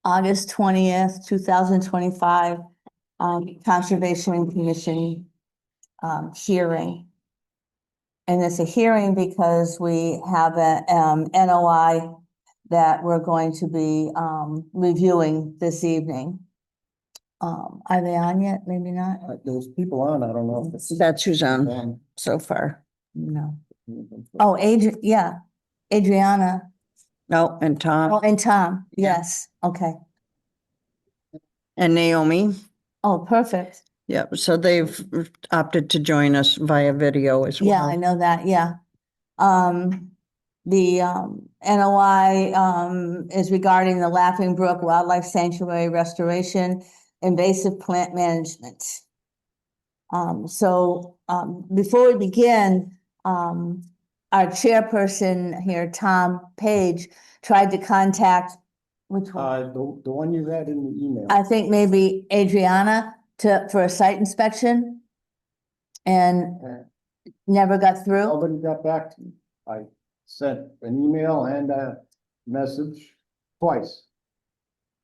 August 20th, 2025, Conservation Commission hearing. And it's a hearing because we have a NOI that we're going to be reviewing this evening. Are they on yet? Maybe not. There's people on, I don't know if it's. That's who's on so far. No. Oh, yeah, Adriana. No, and Tom Oh, and Tom. Yes. Okay. and Naomi. Oh, perfect. Yeah, so they've opted to join us via video as well. Yeah, I know that. Yeah. The NOI is regarding the Laughing Brook Wildlife Sanctuary restoration, invasive plant management. Before we begin, our chairperson here, Tom Page, tried to contact, which one? The one you had in the email. I think maybe Adriana for a site inspection and never got through. Nobody got back to me. I sent an email and a message twice.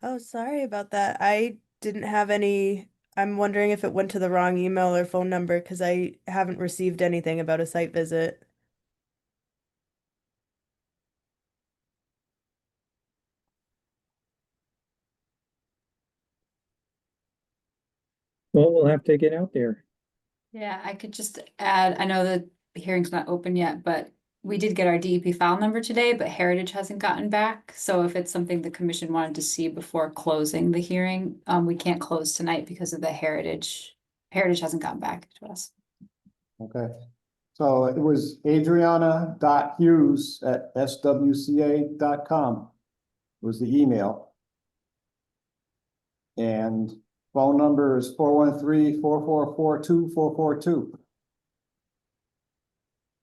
Oh, sorry about that. I didn't have any. I'm wondering if it went to the wrong email or phone number because I haven't received anything about a site visit. Well, we'll have to get out there. Yeah, I could just add, I know the hearing's not open yet, but we did get our DEP file number today, but Heritage hasn't gotten back. So if it's something the commission wanted to see before closing the hearing, we can't close tonight because of the Heritage. Heritage hasn't gotten back to us. Okay. So it was adriana.hughes@swca.com was the email. And phone number is 413-444-2442.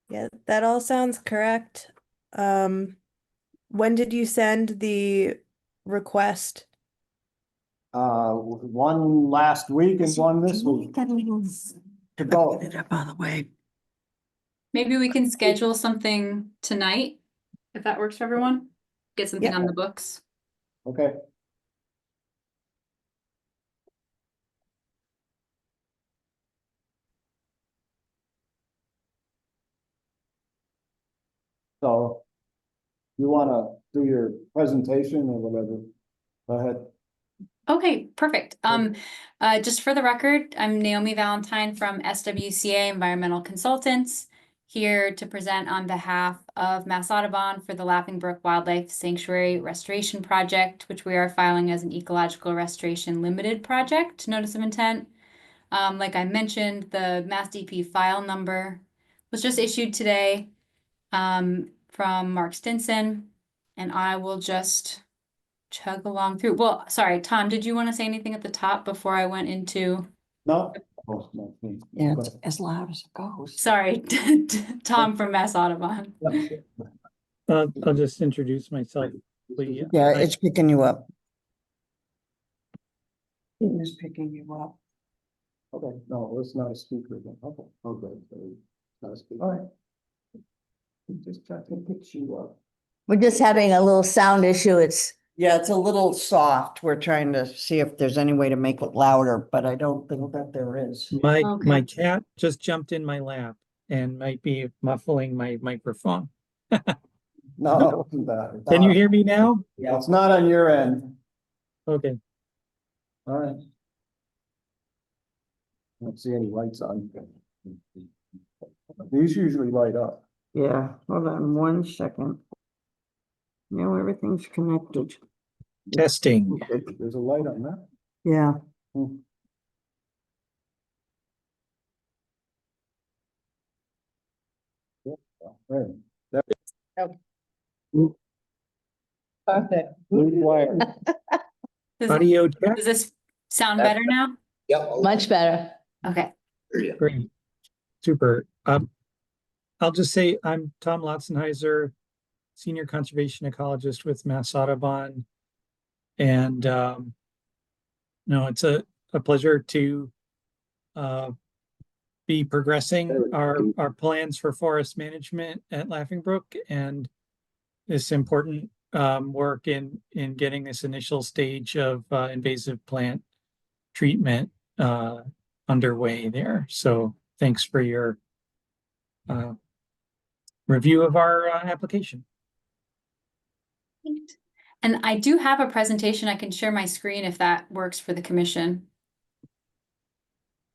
Yeah, that all sounds correct. When did you send the request? One last week and one this week. To go. Get it up on the way. Maybe we can schedule something tonight, if that works for everyone. Get something on the books. Okay. So you want to do your presentation or whatever? Go ahead. Okay, perfect. Just for the record, I'm Naomi Valentine from SWCA Environmental Consultants, here to present on behalf of Mass Audubon for the Laughing Brook Wildlife Sanctuary Restoration Project, which we are filing as an Ecological Restoration Limited Project, Notice of Intent. Like I mentioned, the Mass DP file number was just issued today from Mark Stinson, and I will just chug along through. Well, sorry, Tom, did you want to say anything at the top before I went into? No? Oh, no. Yeah, Go it's ahead. as loud as it goes. Sorry, Tom from Mass Audubon. I'll just introduce myself. Yeah, it's picking you up. It is picking you up. Okay, no, it's not a speaker then. Okay, okay. So it's not a speaker. All right. Just try to pick you up. We're just having a little sound issue. It's Yeah, it's a little soft. We're trying to see if there's any way to make it louder, but I don't think that there is. My Okay. cat just jumped in my lap and might be muffling my microphone. No, it wasn't that. Can you hear me now? Yeah, it's not on your end. Okay. All right. I don't see any lights on. These usually light up. Yeah, hold on 1 second. Now everything's connected. Testing. There's a light on that. Yeah. Hmm. Right. perfect. Wire. Audio check. Does this sound better now? Much better. Okay. Great. Super. I'll just say I'm Tom Lotzenheiser, Senior Conservation Ecologist with Mass Audubon. And no, it's a pleasure to be progressing our plans for forest management at Laughing Brook and this important work in getting this initial stage of invasive plant treatment underway there. So thanks for your review of our application. Great. And I do have a presentation. I can share my screen if that works for the commission.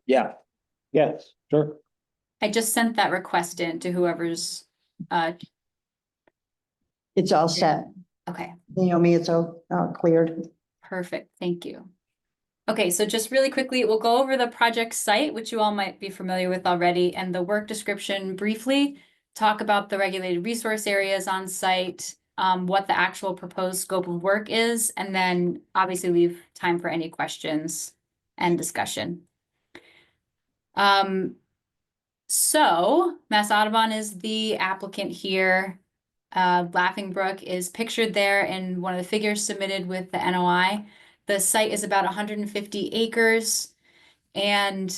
Yeah. Yes, sure. I just sent that request in to whoever's, It's all set. okay, Naomi, it's all cleared. perfect. Thank you. Okay, so just really quickly, we'll go over the project site, which you all might be familiar with already, and the work description briefly, talk about the regulated resource areas on site, what the actual proposed scope of work is, and then obviously leave time for any questions and discussion. So Mass Audubon is the applicant here. Laughing Brook is pictured there in one of the figures submitted with the NOI. The site is about 150 acres, and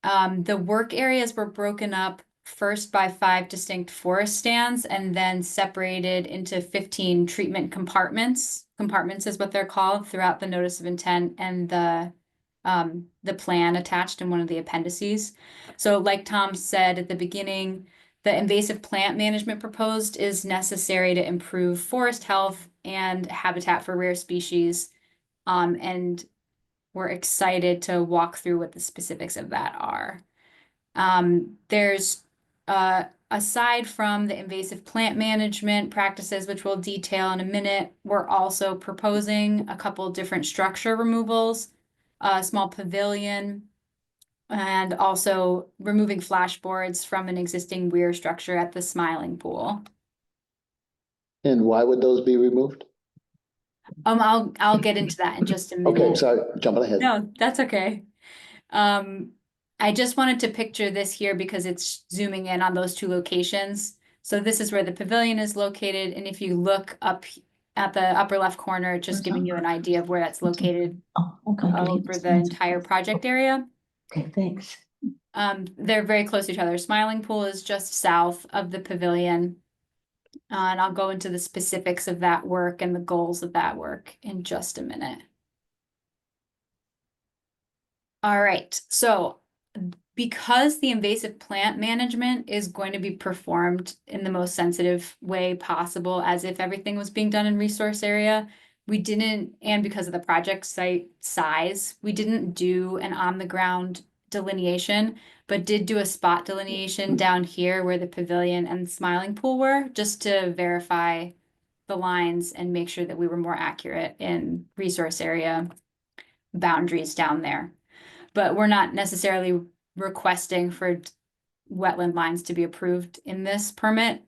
the work areas were broken up first by 5 distinct forest stands and then separated into 15 treatment compartments. Compartments is what they're called throughout the notice of intent and the plan attached in one of the appendices. So like Tom said at the beginning, the invasive plant management proposed is necessary to improve forest health and habitat for rare species. And we're excited to walk through what the specifics of that are. There's aside from the invasive plant management practices, which we'll detail in a minute, we're also proposing a couple different structure removals, a small pavilion, and also removing flashboards from an existing weir structure at the Smiling Pool. And why would those be removed? I'll get into that in just a minute. Okay, sorry, jumping ahead. No, that's okay. I just wanted to picture this here because it's zooming in on those two locations. So this is where the pavilion is located, and if you look up at the upper left corner, just giving you an idea of where that's located Oh, okay. over the entire project area. Okay, thanks. They're very close to each other. Smiling Pool is just south of the pavilion. And I'll go into the specifics of that work and the goals of that work in just a minute. All right, so because the invasive plant management is going to be performed in the most sensitive way possible, as if everything was being done in resource area, we didn't, and because of the project site size, we didn't do an on-the-ground delineation, but did do a spot delineation down here where the pavilion and Smiling Pool were, just to verify the lines and make sure that we were more accurate in resource area boundaries down there. But we're not necessarily requesting for wetland lines to be approved in this permit.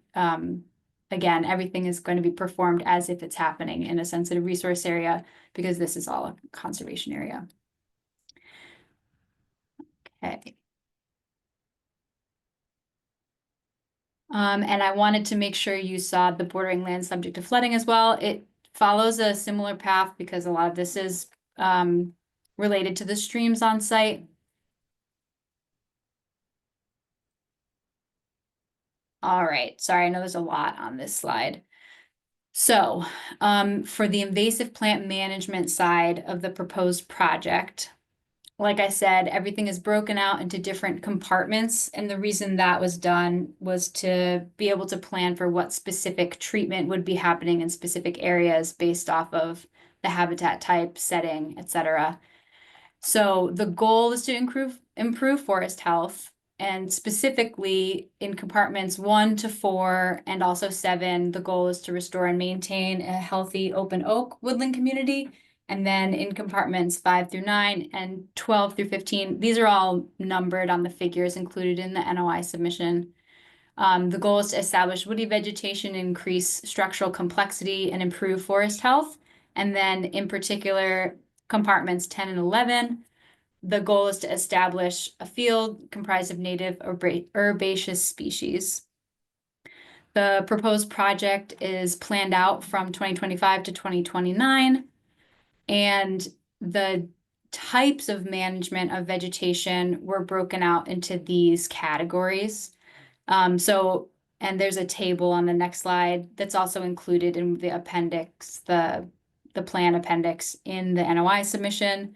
Again, everything is going to be performed as if it's happening in a sensitive resource area because this is all a conservation area. Okay. And I wanted to make sure you saw the bordering land subject to flooding as well. It follows a similar path because a lot of this is related to the streams on site. All right, sorry, I know there's a lot on this slide. So, for the invasive plant management side of the proposed project, like I said, everything is broken out into different compartments. And the reason that was done was to be able to plan for what specific treatment would be happening in specific areas based off of the habitat type, setting, etc. So the goal is to improve forest health, and specifically in compartments 1 to 4 and also 7, the goal is to restore and maintain a healthy open oak woodland community. And then in compartments 5 through 9 and 12 through 15, these are all numbered on the figures included in the NOI submission. The goal is to establish woody vegetation, increase structural complexity, and improve forest health. And then in particular, compartments 10 and 11, the goal is to establish a field comprised of native herbaceous species. The proposed project is planned out from 2025 to 2029, and the types of management of vegetation were broken out into these categories. So And there's a table on the next slide that's also included in the appendix, the plan appendix in the NOI submission.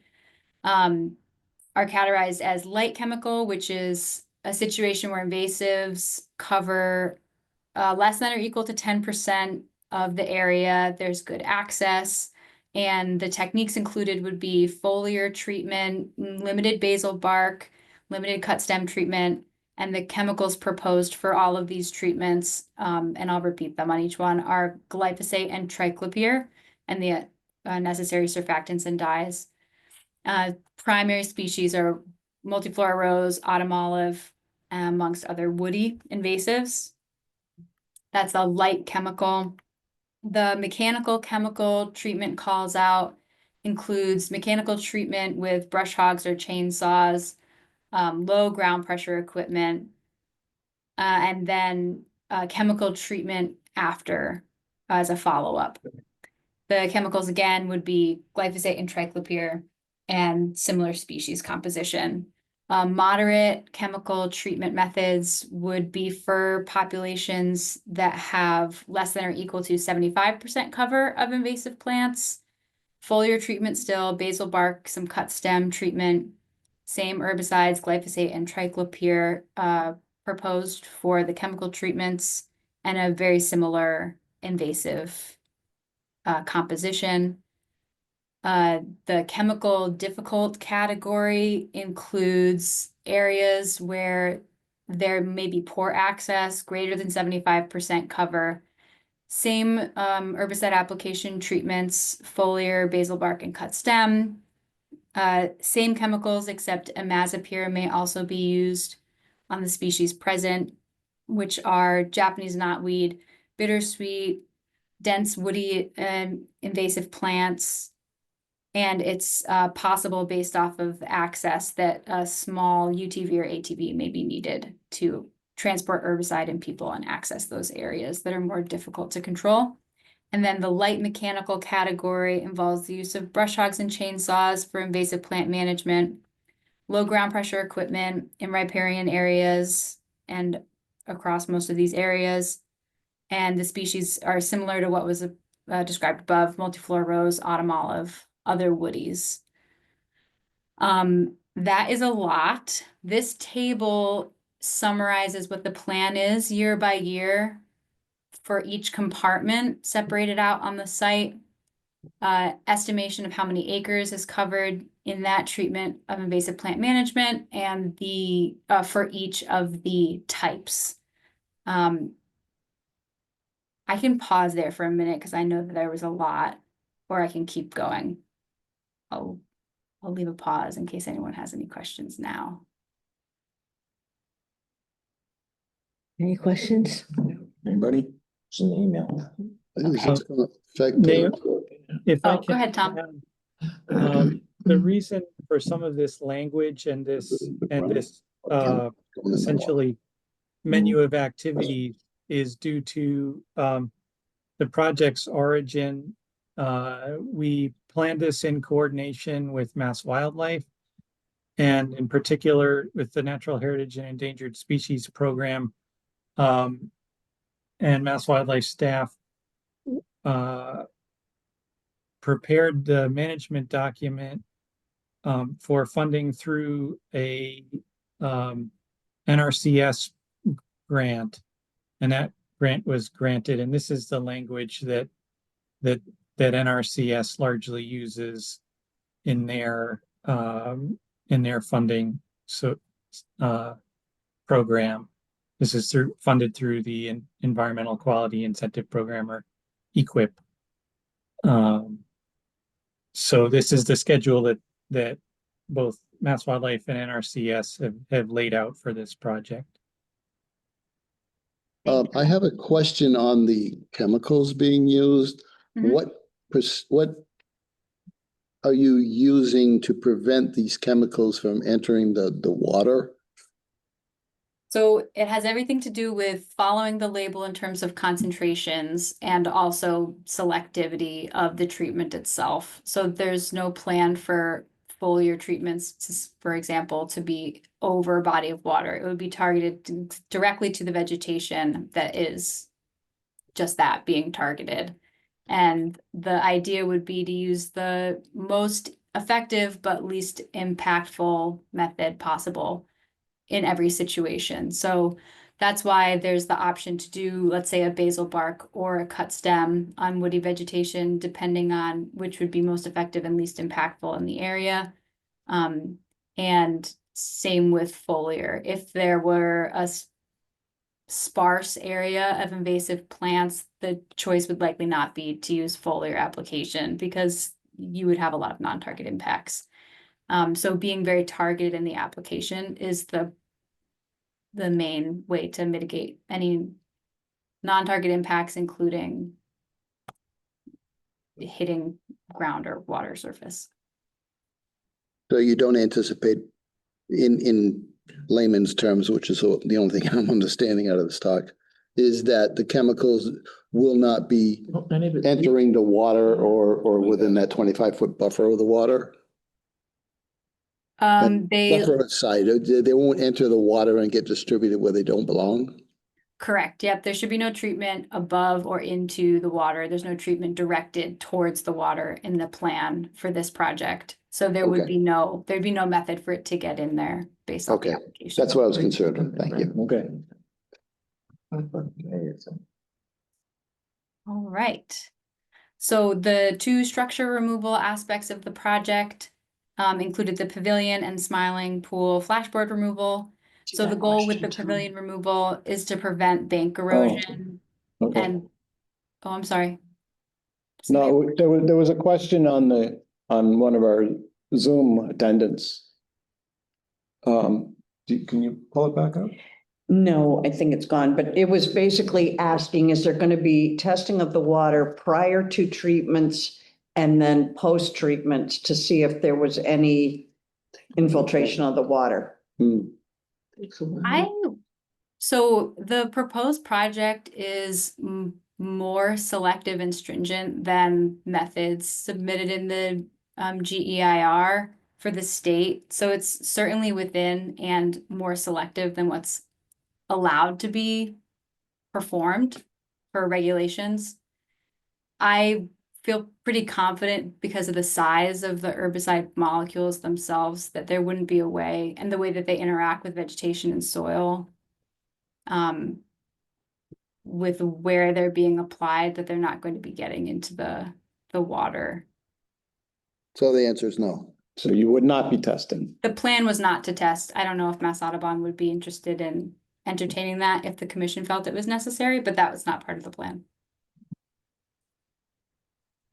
Are categorized as light chemical, which is a situation where invasives cover less than or equal to 10% of the area. There's good access. And the techniques included would be foliar treatment, limited basal bark, limited cut stem treatment, and the chemicals proposed for all of these treatments, and I'll repeat them on each one, are glyphosate and triclopyr, and the necessary surfactants and dyes. Primary species are multiflora rose, autumn olive, amongst other woody invasives. That's a light chemical. The mechanical chemical treatment calls out includes mechanical treatment with brush hogs or chainsaws, low ground pressure equipment, and then chemical treatment after as a follow-up. The chemicals again would be glyphosate and triclopyr and similar species composition. Moderate chemical treatment methods would be for populations that have less than or equal to 75% cover of invasive plants. Foliar treatment still, basal bark, some cut stem treatment, same herbicides, glyphosate and triclopyr proposed for the chemical treatments, and a very similar invasive composition. The chemical difficult category includes areas where there may be poor access, greater than 75% cover. Same herbicide application treatments, foliar, basal bark, and cut stem. Same chemicals, except imazapyr may also be used on the species present, which are Japanese knotweed, bittersweet, dense woody and invasive plants. And it's possible based off of access that a small UTV or ATV may be needed to transport herbicide and people and access those areas that are more difficult to control. And then the light mechanical category involves the use of brush hogs and chainsaws for invasive plant management, low ground pressure equipment in riparian areas and across most of these areas. And the species are similar to what was described above, multiflora rose, autumn olive, other woodies. That is a lot. This table summarizes what the plan is year by year for each compartment separated out on the site. Estimation of how many acres is covered in that treatment of invasive plant management, and the for each of the types. I can pause there for a minute because I know that there was a lot, or I can keep going. I'll leave a pause in case anyone has any questions now. Any questions? Anybody? It's an email. Is this gonna affect Nail- the- If I Oh, go ahead, Tom. The reason for some of this language and this essentially menu of activity is due to the project's origin. We planned this in coordination with Mass Wildlife, and in particular with the Natural Heritage and Endangered Species Program. And Mass Wildlife staff prepared the management document for funding through a NRCS grant, and that grant was granted. And this is the language that NRCS largely uses in their funding program. This is funded through the Environmental Quality Incentive Program, or EQIP. So this is the schedule that both Mass Wildlife and NRCS have laid out for this project. I have a question on the chemicals being used. Mhm. What are you using to prevent these chemicals from entering the water? So it has everything to do with following the label in terms of concentrations and also selectivity of the treatment itself. So there's no plan for foliar treatments, for example, to be over a body of water. It would be targeted directly to the vegetation that is just that, being targeted. And the idea would be to use the most effective but least impactful method possible in every situation. So that's why there's the option to do, let's say, a basal bark or a cut stem on woody vegetation, depending on which would be most effective and least impactful in the area. And same with foliar. If there were a sparse area of invasive plants, the choice would likely not be to use foliar application because you would have a lot of non-target impacts. So being very targeted in the application is the main way to mitigate any non-target impacts, including hitting ground or water surface. So you don't anticipate in layman's terms, which is the only thing I'm understanding out of this talk, is that the chemicals will not be entering the water or within that 25-foot buffer of the water? They Buffer aside, they won't enter the water and get distributed where they don't belong? correct. Yep. There should be no treatment above or into the water. There's no treatment directed towards the water in the plan for this project. So there would Okay. be there'd be no method for it to get in there based on the Okay. application. That's what I was concerned with. Thank you. Okay. All right. So the two structure removal aspects of the project included the pavilion and smiling pool flashboard removal. So the goal with the pavilion removal is to prevent bank erosion Okay. and, oh, I'm sorry. No, there was a question on one of our Zoom attendants. Can you pull it back up? No, I think it's gone, but it was basically asking, is there going to be testing of the water prior to treatments and then post-treatments to see if there was any infiltration of the water? So the proposed project is more selective and stringent than methods submitted in the GEIR for the state. So it's certainly within and more selective than what's allowed to be performed for regulations. I feel pretty confident because of the size of the herbicide molecules themselves that there wouldn't be a way, and the way that they interact with vegetation and soil, with where they're being applied, that they're not going to be getting into the water. So the answer is no. So you would not be testing? The plan was not to test. I don't know if Mass Audubon would be interested in entertaining that if the commission felt it was necessary, but that was not part of the plan.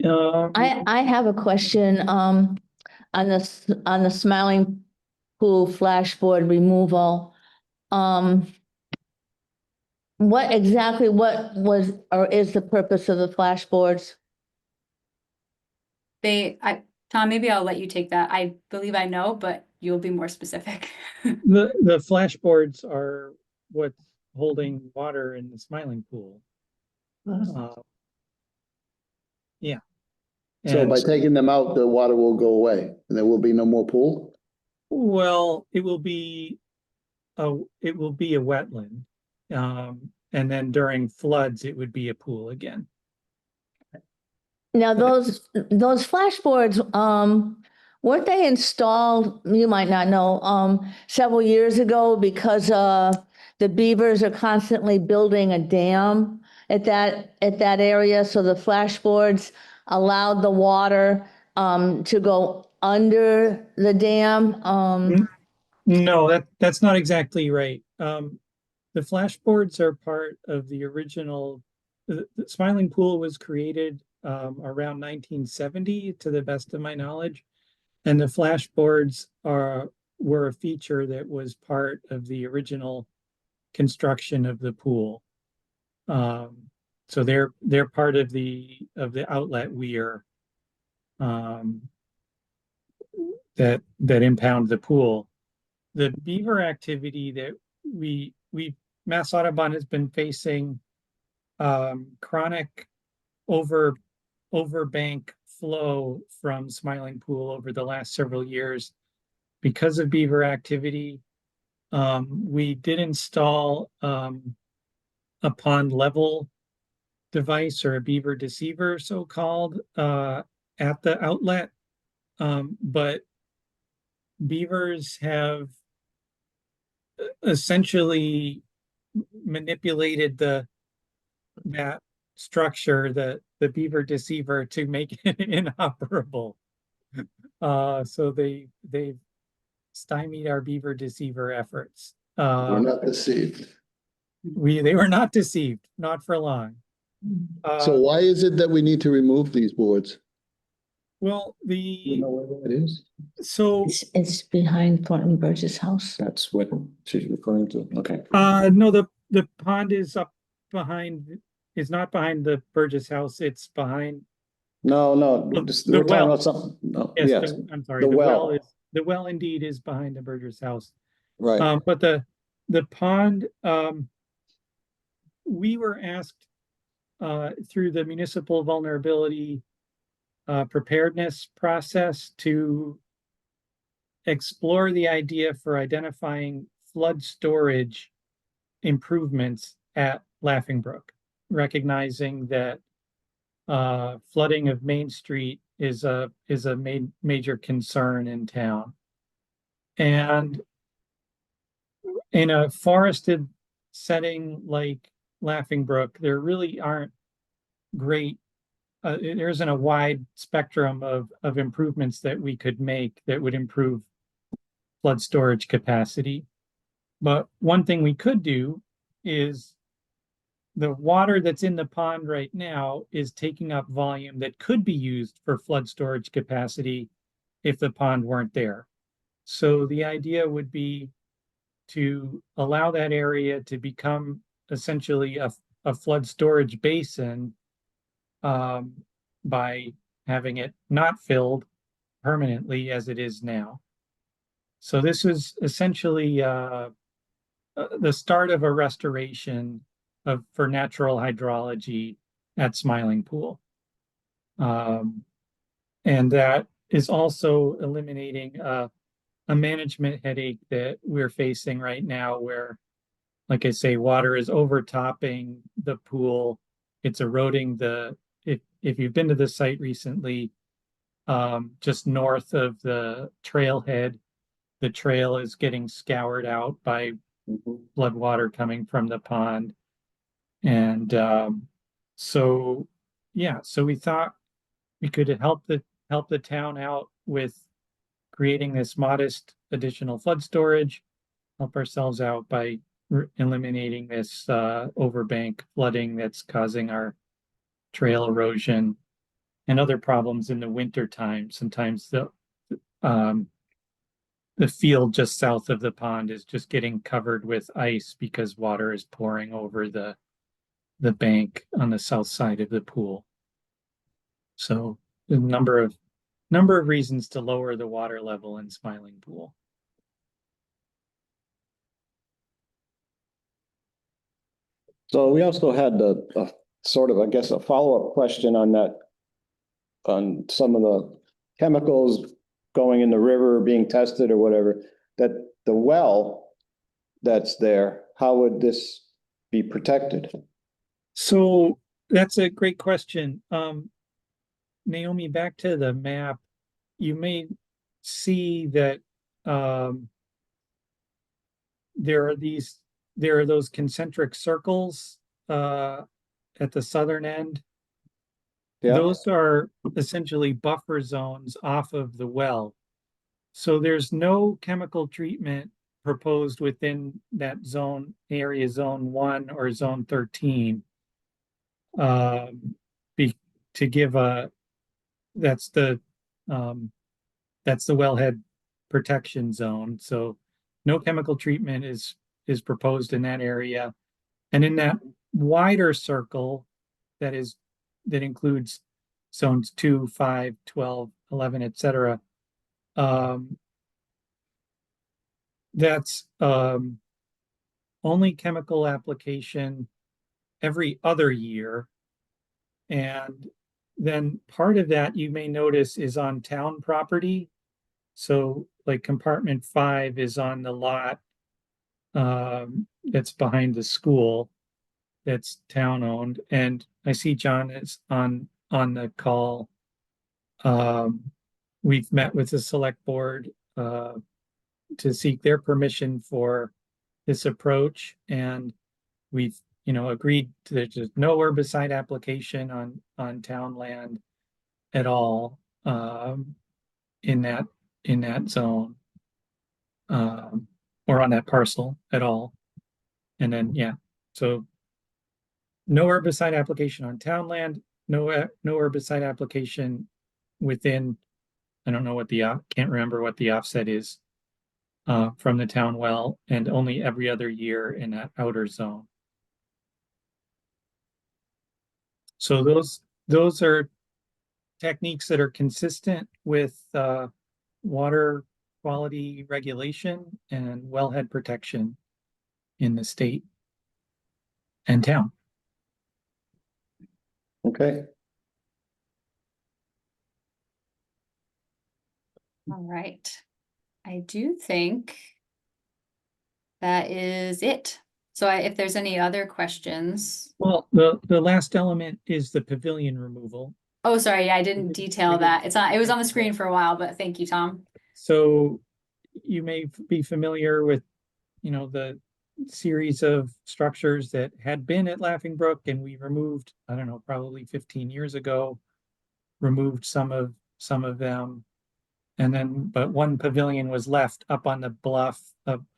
I have a question, on the Smiling Pool flashboard removal. What exactly, what was, or is the purpose of the flashboards? Tom, maybe I'll let you take that. I believe I know, but you'll be more specific. The flashboards are what's holding water in the Smiling Pool. Yeah. So And by taking them out, the water will go away and there will be no more pool? well, it will be a wetland. And then during floods, it would be a pool again. Now, those flashboards, weren't they installed, you might not know, several years ago because, the beavers are constantly building a dam at that area, so the flashboards allowed the water, to go under the dam, No, that's not exactly right. The flashboards are part of the original. The Smiling Pool was created around 1970, to the best of my knowledge, and the flashboards were a feature that was part of the original construction of the pool. So they're part of the outlet weir that impound the pool. The beaver activity that Mass Audubon has been facing chronic overbank flow from Smiling Pool over the last several years because of beaver activity. We did install a pond level device, or a beaver deceiver, so-called, at the outlet. But beavers have essentially manipulated that structure, the beaver deceiver, to make it inoperable. So they've stymied our beaver deceiver efforts. We're not deceived. They were not deceived, not for long. So why is it that we need to remove these boards? Well, You know where that is? so It's behind Thornton Burgess' house. That's what she's referring to. Okay. no, the pond is up behind, is not behind the Burgess house, it's behind, No, The- just, the we're talking well. about something. No, yes, yes, I'm sorry, the the well well. the well indeed is behind the Burgess house. right. But the pond, we were asked through the municipal vulnerability preparedness process to explore the idea for identifying flood storage improvements at Laughing Brook, recognizing that flooding of Main Street is a major concern in town. And in a forested setting like Laughing Brook, there really aren't great, there isn't a wide spectrum of improvements that we could make that would improve flood storage capacity. But one thing we could do is, the water that's in the pond right now is taking up volume that could be used for flood storage capacity if the pond weren't there. So the idea would be to allow that area to become essentially a flood storage basin by having it not filled permanently as it is now. So this is essentially the start of a restoration for natural hydrology at Smiling Pool. And that is also eliminating a management headache that we're facing right now, where, like I say, water is overtopping the pool. It's eroding if you've been to the site recently, just north of the trailhead, the trail is getting scoured out by flood water coming from the pond. And so we thought we could help the town out with creating this modest additional flood storage, help ourselves out by eliminating this overbank flooding that's causing our trail erosion and other problems in the winter time. Sometimes the field just south of the pond is just getting covered with ice because water is pouring over the bank on the south side of the pool. So a number of reasons to lower the water level in Smiling Pool. So we also had a sort of, I guess, a follow-up question on that, on some of the chemicals going in the river being tested or whatever, that the well that's there, how would this be protected? So that's a great question. Naomi, back to the map, you may see that there are those concentric circles at the southern end. Yeah, Those are essentially buffer zones off of the well. So there's no chemical treatment proposed within that zone area, zone 1 or zone 13. To give that's the wellhead protection zone. So no chemical treatment is proposed in that area. And in that wider circle that includes zones 2, 5, 12, 11, etc. That's only chemical application every other year. And then part of that you may notice is on town property. So like compartment 5 is on the lot that's behind the school, that's town owned. And I see John is on the call. We've met with the select board to seek their permission for this approach, and we've agreed to there's no herbicide application on town land at all in that zone or on that parcel at all. And then so no herbicide application on town land, no herbicide application within, I don't know what can't remember what the offset is from the town well, and only every other year in that outer zone. So those are techniques that are consistent with water quality regulation and wellhead protection in the state and town. Okay. All right. I do think that is it. So if there's any other questions. Well, the last element is the pavilion removal. Oh, sorry, I didn't detail that. It was on the screen for a while, but thank you, Tom. So you may be familiar with, the series of structures that had been at Laughing Brook, and we removed, I don't know, probably 15 years ago, removed some of them. And then, but one pavilion was left up on the bluff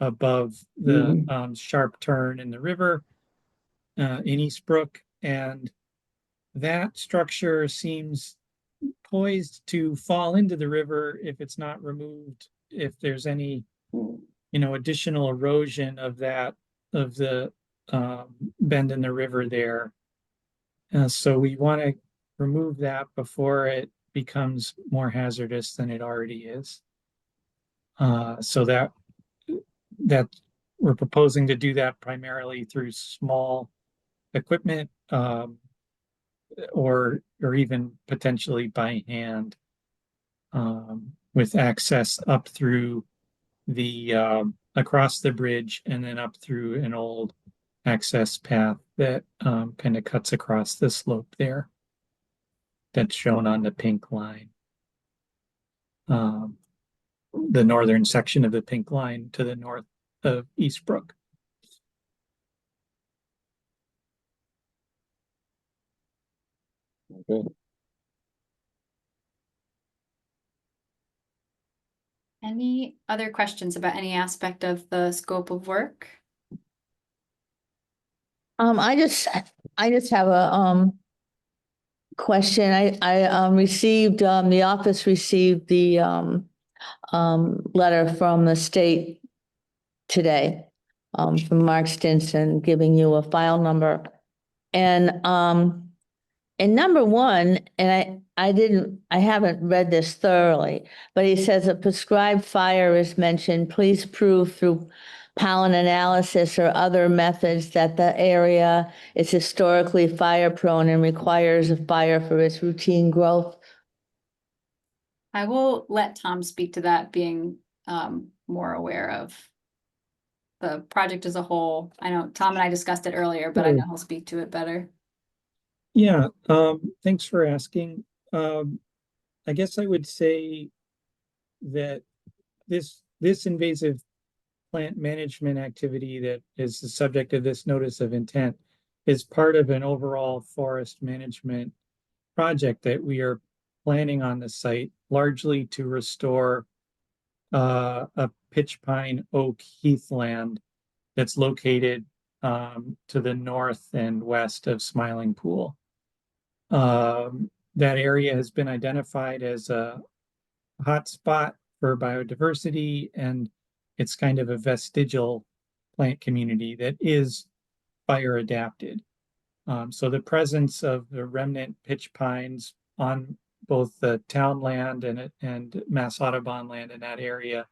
above the sharp turn in the river in East Brook. And that structure seems poised to fall into the river if it's not removed, if there's any, additional erosion of the bend in the river there. So we want to remove that before it becomes more hazardous than it already is. So that we're proposing to do that primarily through small equipment, or even potentially by hand, with access up through the across the bridge and then up through an old access path that kind of cuts across the slope there. That's shown on the pink line. The northern section of the pink line to the north of East Brook. Okay. Any other questions about any aspect of the scope of work? I just have a question. I received, the office received the letter from the state today, from Mark Stinson, giving you a file number. And number one, and I haven't read this thoroughly, but he says a prescribed fire is mentioned. Please prove through pollen analysis or other methods that the area is historically fire prone and requires a fire for its routine growth. I will let Tom speak to that, being more aware of the project as a whole. I know Tom and I discussed it earlier, but I know he'll speak to it better. Yeah, thanks for asking. I guess I would say that this invasive plant management activity that is the subject of this notice of intent is part of an overall forest management project that we are planning on the site, largely to restore a pitch pine oak heathland that's located to the north and west of Smiling Pool. That area has been identified as a hotspot for biodiversity, and it's kind of a vestigial plant community that is fire adapted. So the presence of the remnant pitch pines on both the town land and Mass Audubon land in that area,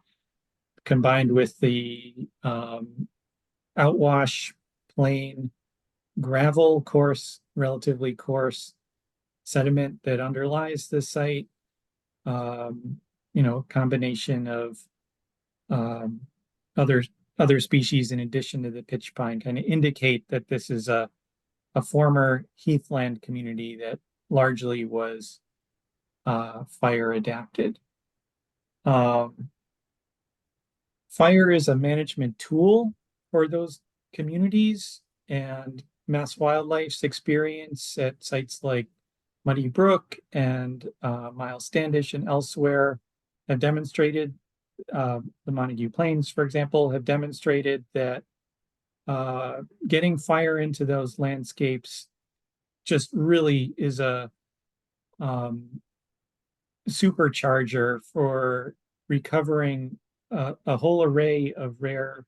combined with the outwash plain gravel coarse, relatively coarse sediment that underlies the site. You know, combination of other species in addition to the pitch pine kind of indicate that this is a former heathland community that largely was fire adapted. Fire is a management tool for those communities, and Mass Wildlife's experience at sites like Muddy Brook and Miles Standish and elsewhere have demonstrated, the Montague Plains, for example, have demonstrated that getting fire into those landscapes just really is a supercharger for recovering a whole array of rare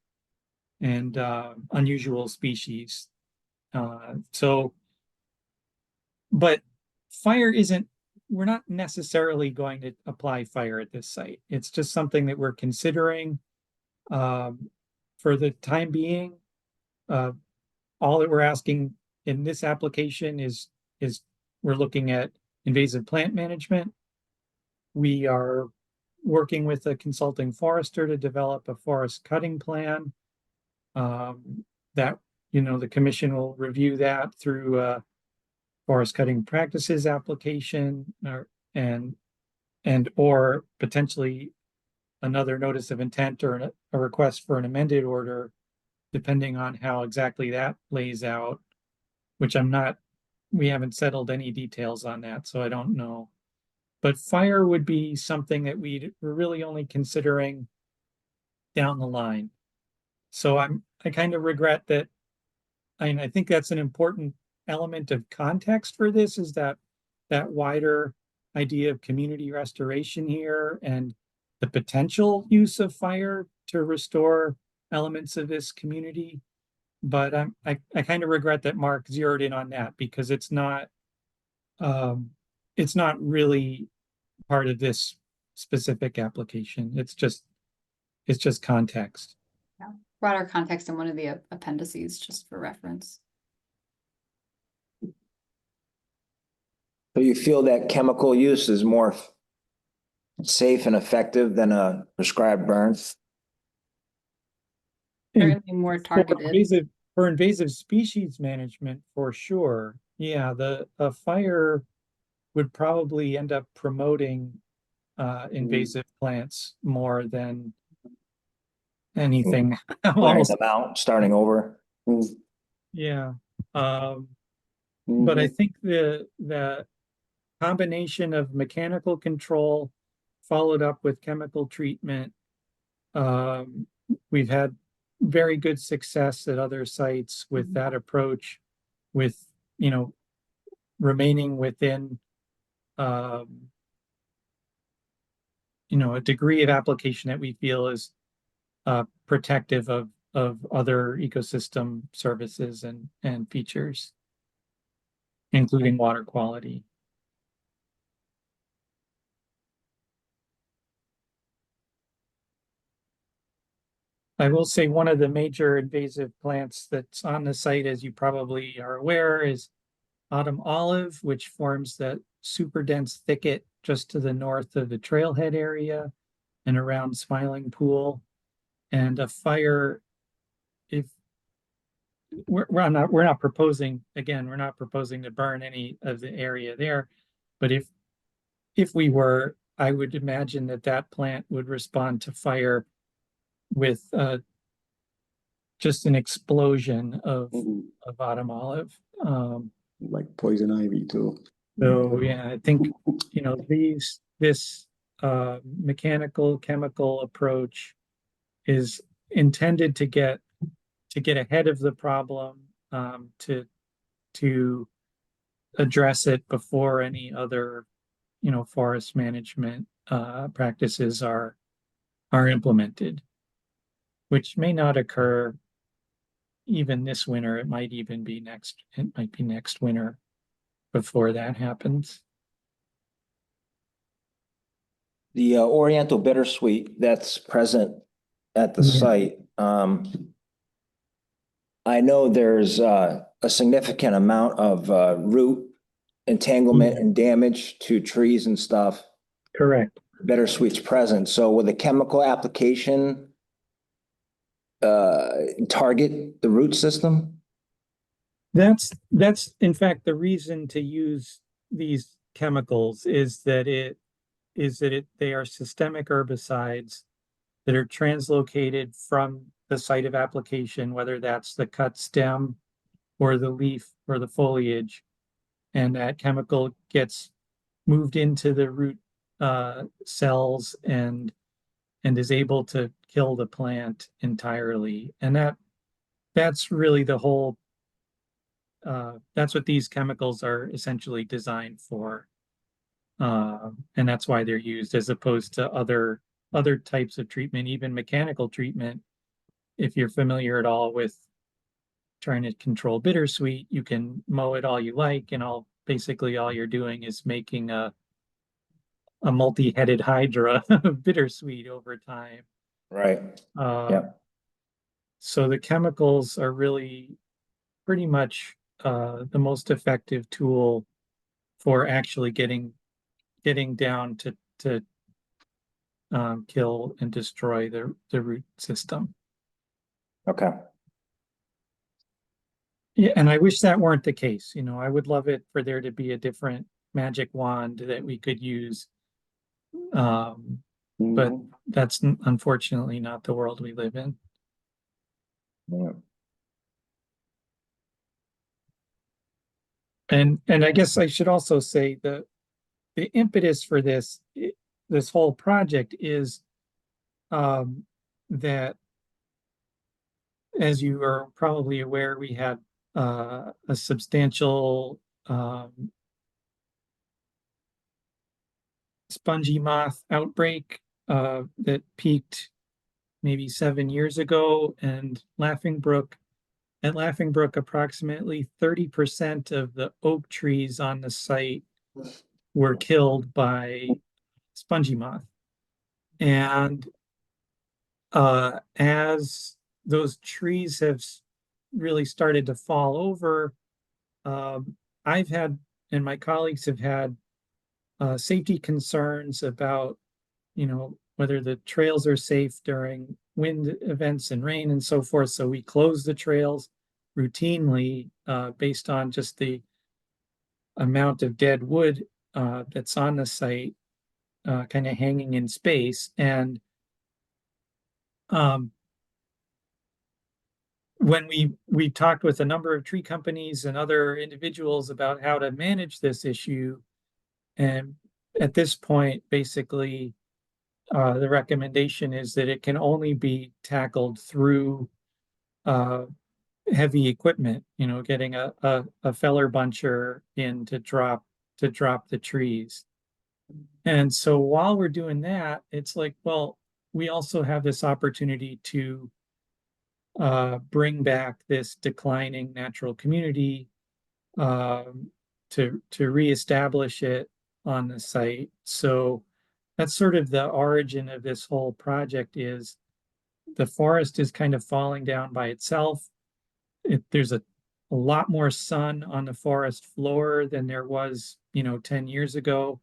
and unusual species. But fire isn't, we're not necessarily going to apply fire at this site. It's just something that we're considering for the time being. All that we're asking in this application is we're looking at invasive plant management. We are working with a consulting forester to develop a forest cutting plan. That, you know, the commission will review that through forest cutting practices application or potentially another notice of intent or a request for an amended order, depending on how exactly that lays out, which we haven't settled any details on that, so I don't know. But fire would be something that we're really only considering down the line. So I kind of regret that. I think that's an important element of context for this, is that wider idea of community restoration here and the potential use of fire to restore elements of this community. But I kind of regret that Mark zeroed in on that, because it's not really part of this specific application. It's just context. Yeah. Broader context in one of the appendices, just for reference. So you feel that chemical use is more safe and effective than a prescribed burn? Certainly more targeted. For invasive species management, for sure. Yeah, a fire would probably end up promoting invasive plants more than anything. Wearing them out, starting over. Yeah. But I think the combination of mechanical control followed up with chemical treatment, we've had very good success at other sites with that approach, with, you know, remaining within you know, a degree of application that we feel is protective of other ecosystem services and features, including water quality. I will say one of the major invasive plants that's on the site, as you probably are aware, is autumn olive, which forms that super dense thicket just to the north of the trailhead area and around Smiling Pool. And a fire, if we're not proposing, again, we're not proposing to burn any of the area there, but if we were, I would imagine that plant would respond to fire with just an explosion of autumn olive. Like poison ivy too. So yeah, I think, you know, this mechanical chemical approach is intended to get ahead of the problem, to address it before any other, you know, forest management practices are implemented, which may not occur even this winter. It might be next winter before that happens. The Oriental bittersweet that's present at the site. I know there's a significant amount of root entanglement and damage to trees and stuff. Correct. Bittersweet's present. So with a chemical application, target the root system? That's in fact the reason to use these chemicals is that they are systemic herbicides that are translocated from the site of application, whether that's the cut stem or the leaf or the foliage, and that chemical gets moved into the root cells and is able to kill the plant entirely. And that's really the whole that's what these chemicals are essentially designed for. And that's why they're used as opposed to other types of treatment, even mechanical treatment. If you're familiar at all with trying to control bittersweet, you can mow it all you like, and basically all you're doing is making a multi-headed hydra of bittersweet over time. Right. Yep. So the chemicals are really pretty much the most effective tool for actually getting down to kill and destroy the root system. Okay. Yeah, and I wish that weren't the case. You know, I would love it for there to be a different magic wand that we could use. But that's unfortunately not the world we live in. Yeah. And I guess I should also say the impetus for this whole project is that, as you are probably aware, we had a substantial spongy moth outbreak that peaked maybe 7 years ago, and at Laughing Brook, approximately 30% of the oak trees on the site were killed by spongy moth. And as those trees have really started to fall over, I've had, and my colleagues have had, safety concerns about, you know, whether the trails are safe during wind events and rain and so forth. So we close the trails routinely based on just the amount of dead wood that's on the site, kind of hanging in space. And when we talked with a number of tree companies and other individuals about how to manage this issue, and at this point, basically, the recommendation is that it can only be tackled through heavy equipment, you know, getting a feller buncher in to drop the trees. And so while we're doing that, it's like, well, we also have this opportunity to bring back this declining natural community, to reestablish it on the site. So that's sort of the origin of this whole project. Is the forest is kind of falling down by itself. There's a lot more sun on the forest floor than there was, 10 years ago.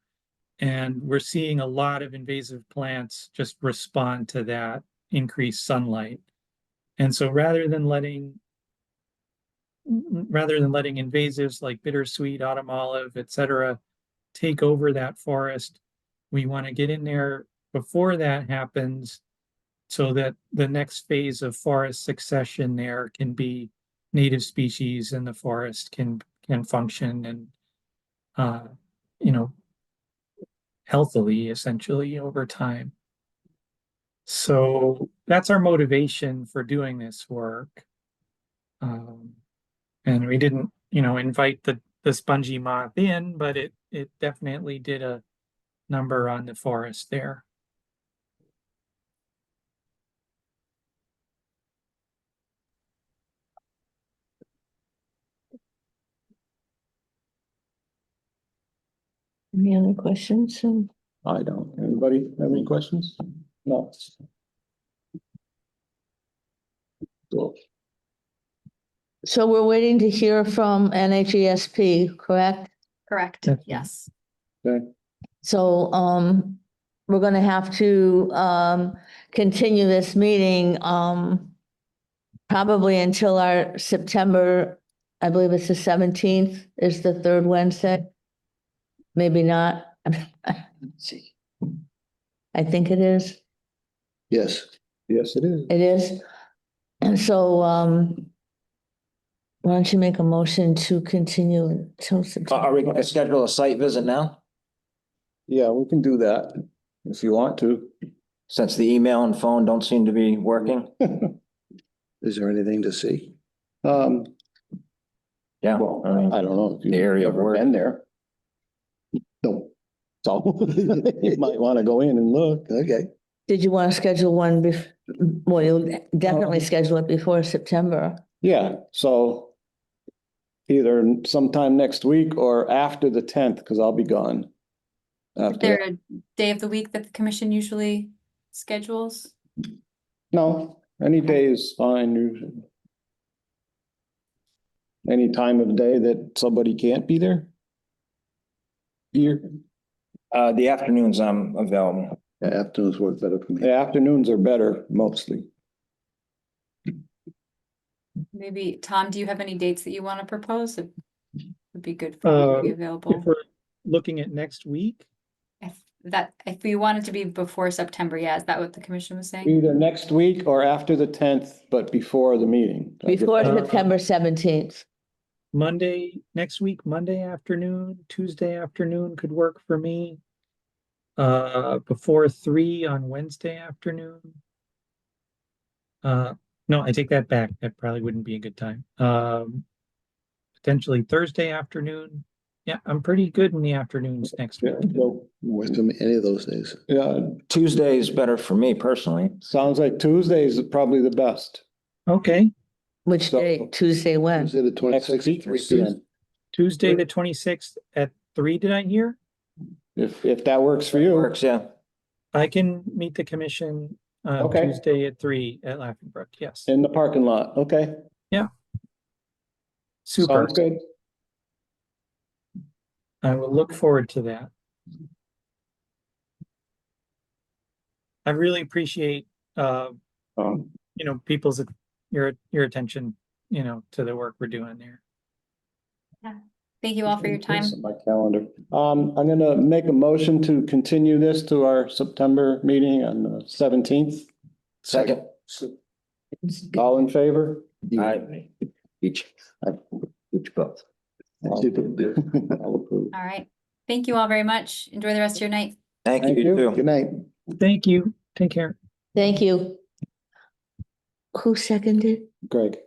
And we're seeing a lot of invasive plants just respond to that increased sunlight. And so rather than letting invasives like bittersweet, autumn olive, etc., take over that forest, we want to get in there before that happens, so that the next phase of forest succession there can be native species, and the forest can function and healthily, essentially, over time. So that's our motivation for doing this work. And we didn't, invite the spongy moth in, but it definitely did a number on the forest there. Any other questions? I don't. Anybody have any questions? No. Cool. So we're waiting to hear from NHESP, correct? Correct, That's fine. yes. Okay. So, we're gonna have to, continue this meeting, probably until our September, I believe it's the 17th is the third Wednesday. Maybe not. I think it is. Yes. Yes, it is. It is. And so, why don't you make a motion to continue until September? Are we gonna schedule a site visit now? Yeah, we can do that if you want to. Since the email and phone don't seem to be working? Is there anything to see? Um, Yeah. well, I mean, I don't know if the you've area of ever work. been there. No. So you might want to go in and look. Okay. Did you want to schedule one well, you'll definitely schedule it before September. Yeah, so either sometime next week or after the 10th, because I'll be gone. Is After there that. a day of the week that the commission usually schedules? No, any day is fine usually. Any time of day that somebody can't be there? Here, The afternoons I'm available. Yeah, afternoons work better for me. the afternoons are better mostly. Maybe, Tom, do you have any dates that you want to propose? It would be good for you to be If available. we're looking at next week, If we wanted to be before September, yeah, is that what the commission was saying? Either next week or after the 10th, but before the meeting. Before Uh, September 17th. next week, Monday afternoon, Tuesday afternoon could work for me. Before 3 on Wednesday afternoon. No, I take that back. That probably wouldn't be a good time. Potentially Thursday afternoon. Yeah, I'm pretty good in the afternoons next week. Yeah, so, Works for me any of those days. yeah, Tuesday is better for me personally. sounds like Tuesdays is probably the best. Okay, Which So- day? Tuesday when? Tuesday the Next 26th, week, 3 p.m. Tuesday, the 26th at 3, did I hear? If that works for you. Works, yeah. I can meet the commission Okay. Tuesday at 3 at Laughing Brook, yes. In the parking lot, okay. Super. Sounds good. I will look forward to that. I really appreciate people's your attention, to the work we're doing there. Thank you all for your time. It's on my calendar. I'm gonna make a motion to continue this to our September meeting on the 17th. Second. All in favor? Aye. Each both. I'll approve. All right. Thank you all very much. Enjoy the rest of your night. Thank Thank you, you. too. Good night. Thank you. Take care. Thank you. Who seconded? Greg.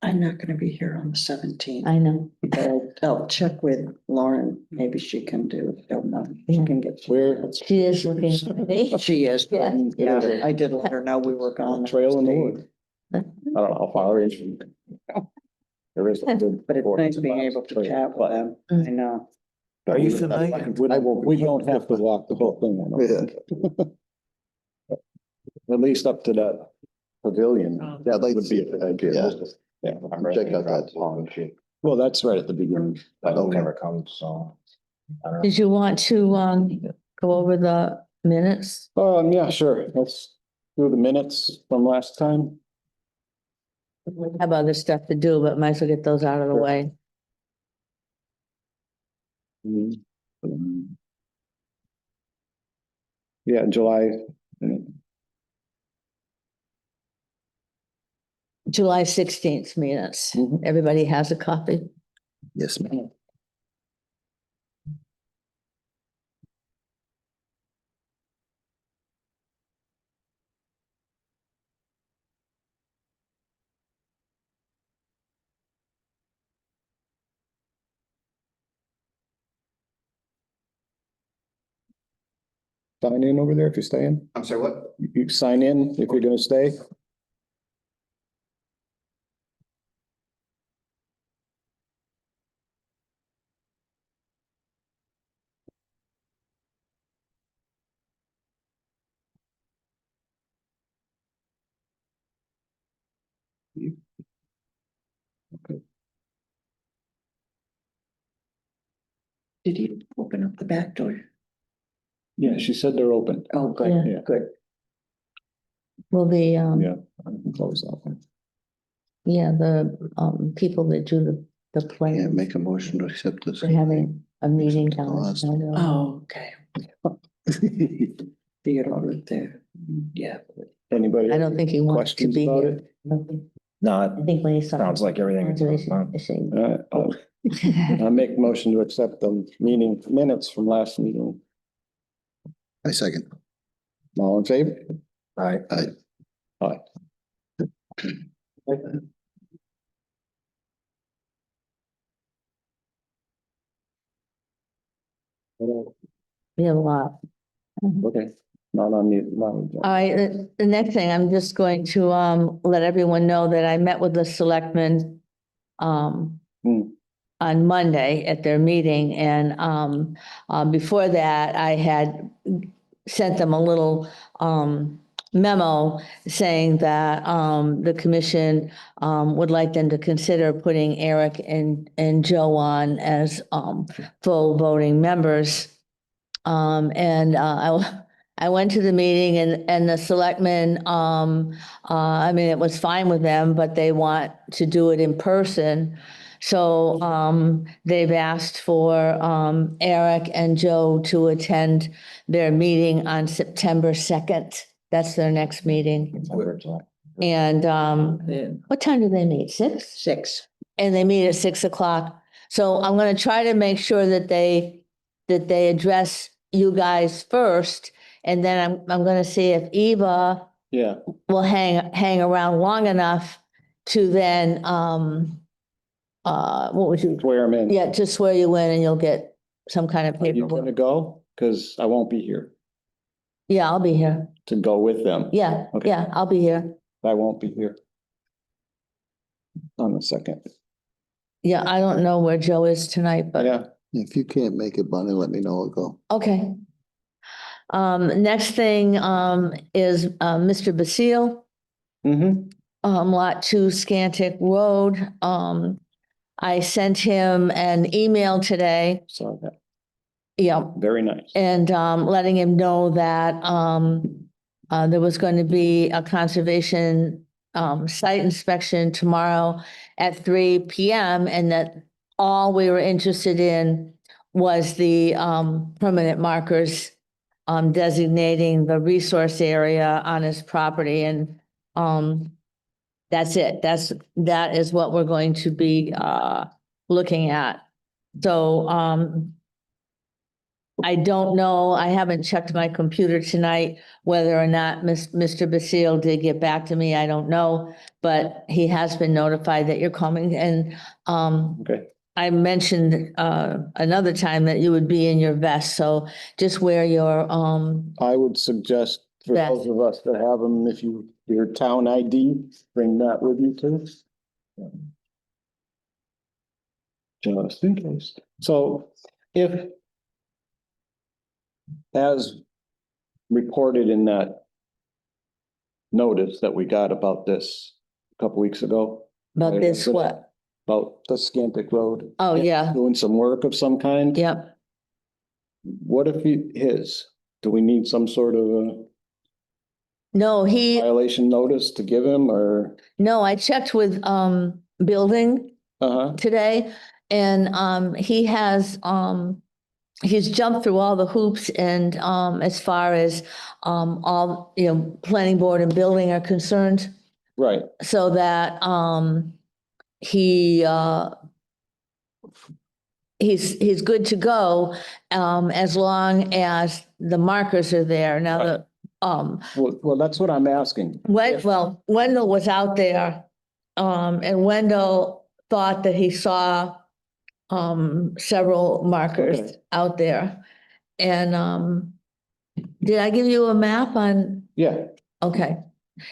I'm not gonna be here on the 17th. I know. I'll check with Lauren. Maybe she can do it. Don't know. She Yeah. can get. Where? She is looking at me. She is. Yeah. Yeah, I did let her know we were gone. Trail in the woods. I don't know how far it is. There is. But it's nice being able to chat with them. I know. Are you familiar? We don't have to walk the whole thing. At least up to that pavilion. Yeah, I'd like to Would be a good idea. Yeah. Yeah. Check out that. Well, that's right at the beginning. I don't ever come, so. Did you want to, go over the minutes? Yeah, sure. Let's do the minutes from last time. We have other stuff to do, but might as well get those out of the way. Yeah, July. July 16th minutes. Mhm. Everybody has a copy. Yes, ma'am. Sign in over there if you're staying. I'm sorry, what? You sign in if you're gonna stay. Did you open up the back door? Yeah, she said they're open. Oh, good, Yeah. good. Well, the, Yeah, I can close that one. yeah, the, people that do the Can't plans, make a motion to accept this. they're having a meeting Accept the down. laws. Oh, okay. Theodore there, yeah. Anybody? I don't think he wants to questions be about here. it? No, I it think when he saw. sounds like everything is going on. Conservation All right, I'll make a motion to accept the meeting minutes from last meeting. I second. All in favor? All right. Aye. We have a lot. Okay, not on the, not on the- All right, the next thing, I'm just going to let everyone know that I met with the selectmen Hmm. on Monday at their meeting, and before that, I had sent them a little memo saying that the commission would like them to consider putting Eric and Joe on as full voting members. I went to the meeting and the selectmen, I mean, it was fine with them, but they want to do it in person. So, they've asked for, Eric and Joe to attend their meeting on September 2nd. That's their next meeting. And, what time do they meet? 6? 6. And they meet at 6 o'clock. So I'm gonna try to make sure that they address you guys first. And then I'm gonna see if Eva Yeah, will hang around long enough to then, what would you, swear them in. yeah, to swear you in and you'll get some kind of Are you gonna paperwork. go? Cause I won't be here Yeah, I'll be here. to go with them. Yeah, Okay. yeah, I'll be here. I won't be here. On the second. Yeah, I don't know where Joe is tonight, but. Yeah, If you can't make it, Bonnie, let me know. I'll go. Okay. Next thing, is, Mr. Basile, lot 2 Scantic Road. I sent him an email today. saw that. Yeah, Very nice. and, letting him know that, there was going to be a conservation, site inspection tomorrow at 3 PM, and that all we were interested in was the, permanent markers, designating the resource area on his property, and, that's it. That is what we're going to be, looking at. So, I don't know, I haven't checked my computer tonight, whether or not Mr. Basile did get back to me, I don't know. But he has been notified that you're coming, and, Okay, I mentioned, another time that you would be in your vest, so just wear your, I would suggest for Beth. those of us that have them, if your town ID, bring that with you too. Just in case. So if, as reported in that notice that we got about this a couple weeks ago, about this, what? about the Scantic Road. Oh, yeah, Doing some work of some kind. yep. What if do we need some sort of a No, violation notice to give him or? no, I checked with, building Uh-huh, today, and, he has, he's jumped through all the hoops, and, as far as, all, planning board and building are concerned, right, so that, he, he's good to go, as long as the markers are there. Now, the, well, that's what I'm asking. Wendell was out there, and Wendell thought that he saw, several markers Okay. out there. And, did I give you a map on? Yeah, Okay.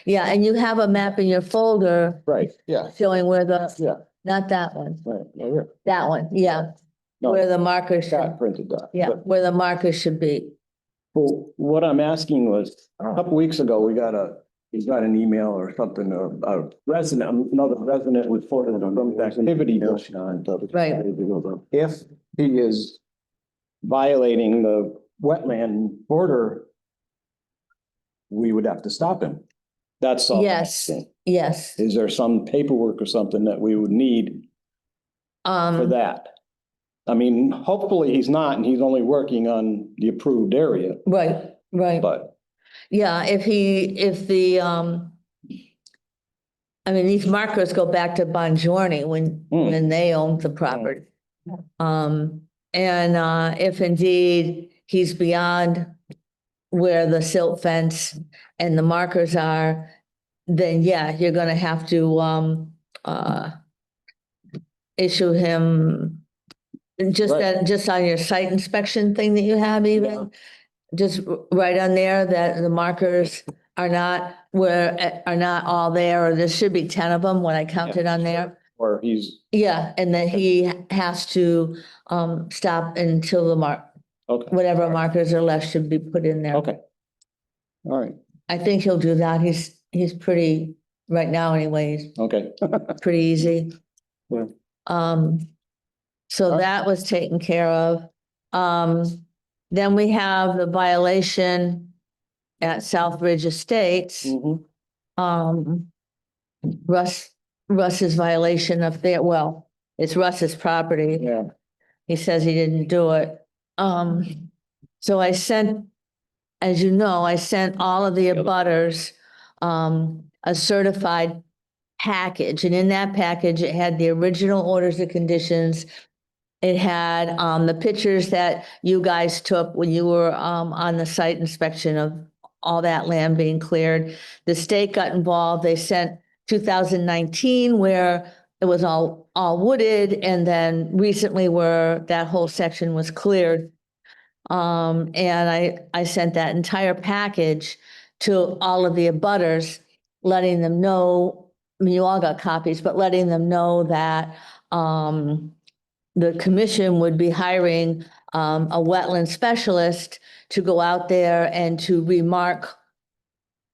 Yeah, and you have a map in your folder right, yeah, showing where the, yeah, not that one, right, yeah, that one, yeah, no, where the markers should, Scott printed that. yeah, but- where the markers should be. Well, what I'm asking was, a couple weeks ago, we got a he got an email or something, a resident, another resident was for from the activity bush. Right. If he is violating the wetland border, we would have to stop him. That's all. Yes, yes. Is there some paperwork or something that we would need for that? I mean, hopefully he's not, and he's only working on the approved area, Right, right. but Yeah, if I mean, these markers go back to Bongiorni when they owned the property. If indeed he's beyond where the silt fence and the markers are, then yeah, you're gonna have to, issue him just on your site inspection thing that you have even, just write on there that the markers are not all there, or there should be 10 of them when I counted on there. or he's, Yeah, and then he has to stop until okay, whatever markers are left should be put in there. okay. All right, I think he'll do that. He's pretty, right now anyways, okay. pretty easy. Yeah. So that was taken care of. Then we have the violation at Southbridge Estates. Mhm. Russ's violation of well, it's Russ's property. Yeah, He says he didn't do it. So I sent, as you know, I sent all of the abutters a certified package, and in that package, it had the original orders of conditions. It had the pictures that you guys took when you were on the site inspection of all that land being cleared. The state got involved. They sent 2019 where it was all wooded, and then recently where that whole section was cleared. And I sent that entire package to all of the abutters, letting them know, I mean, you all got copies, but letting them know that the commission would be hiring a wetland specialist to go out there and to remark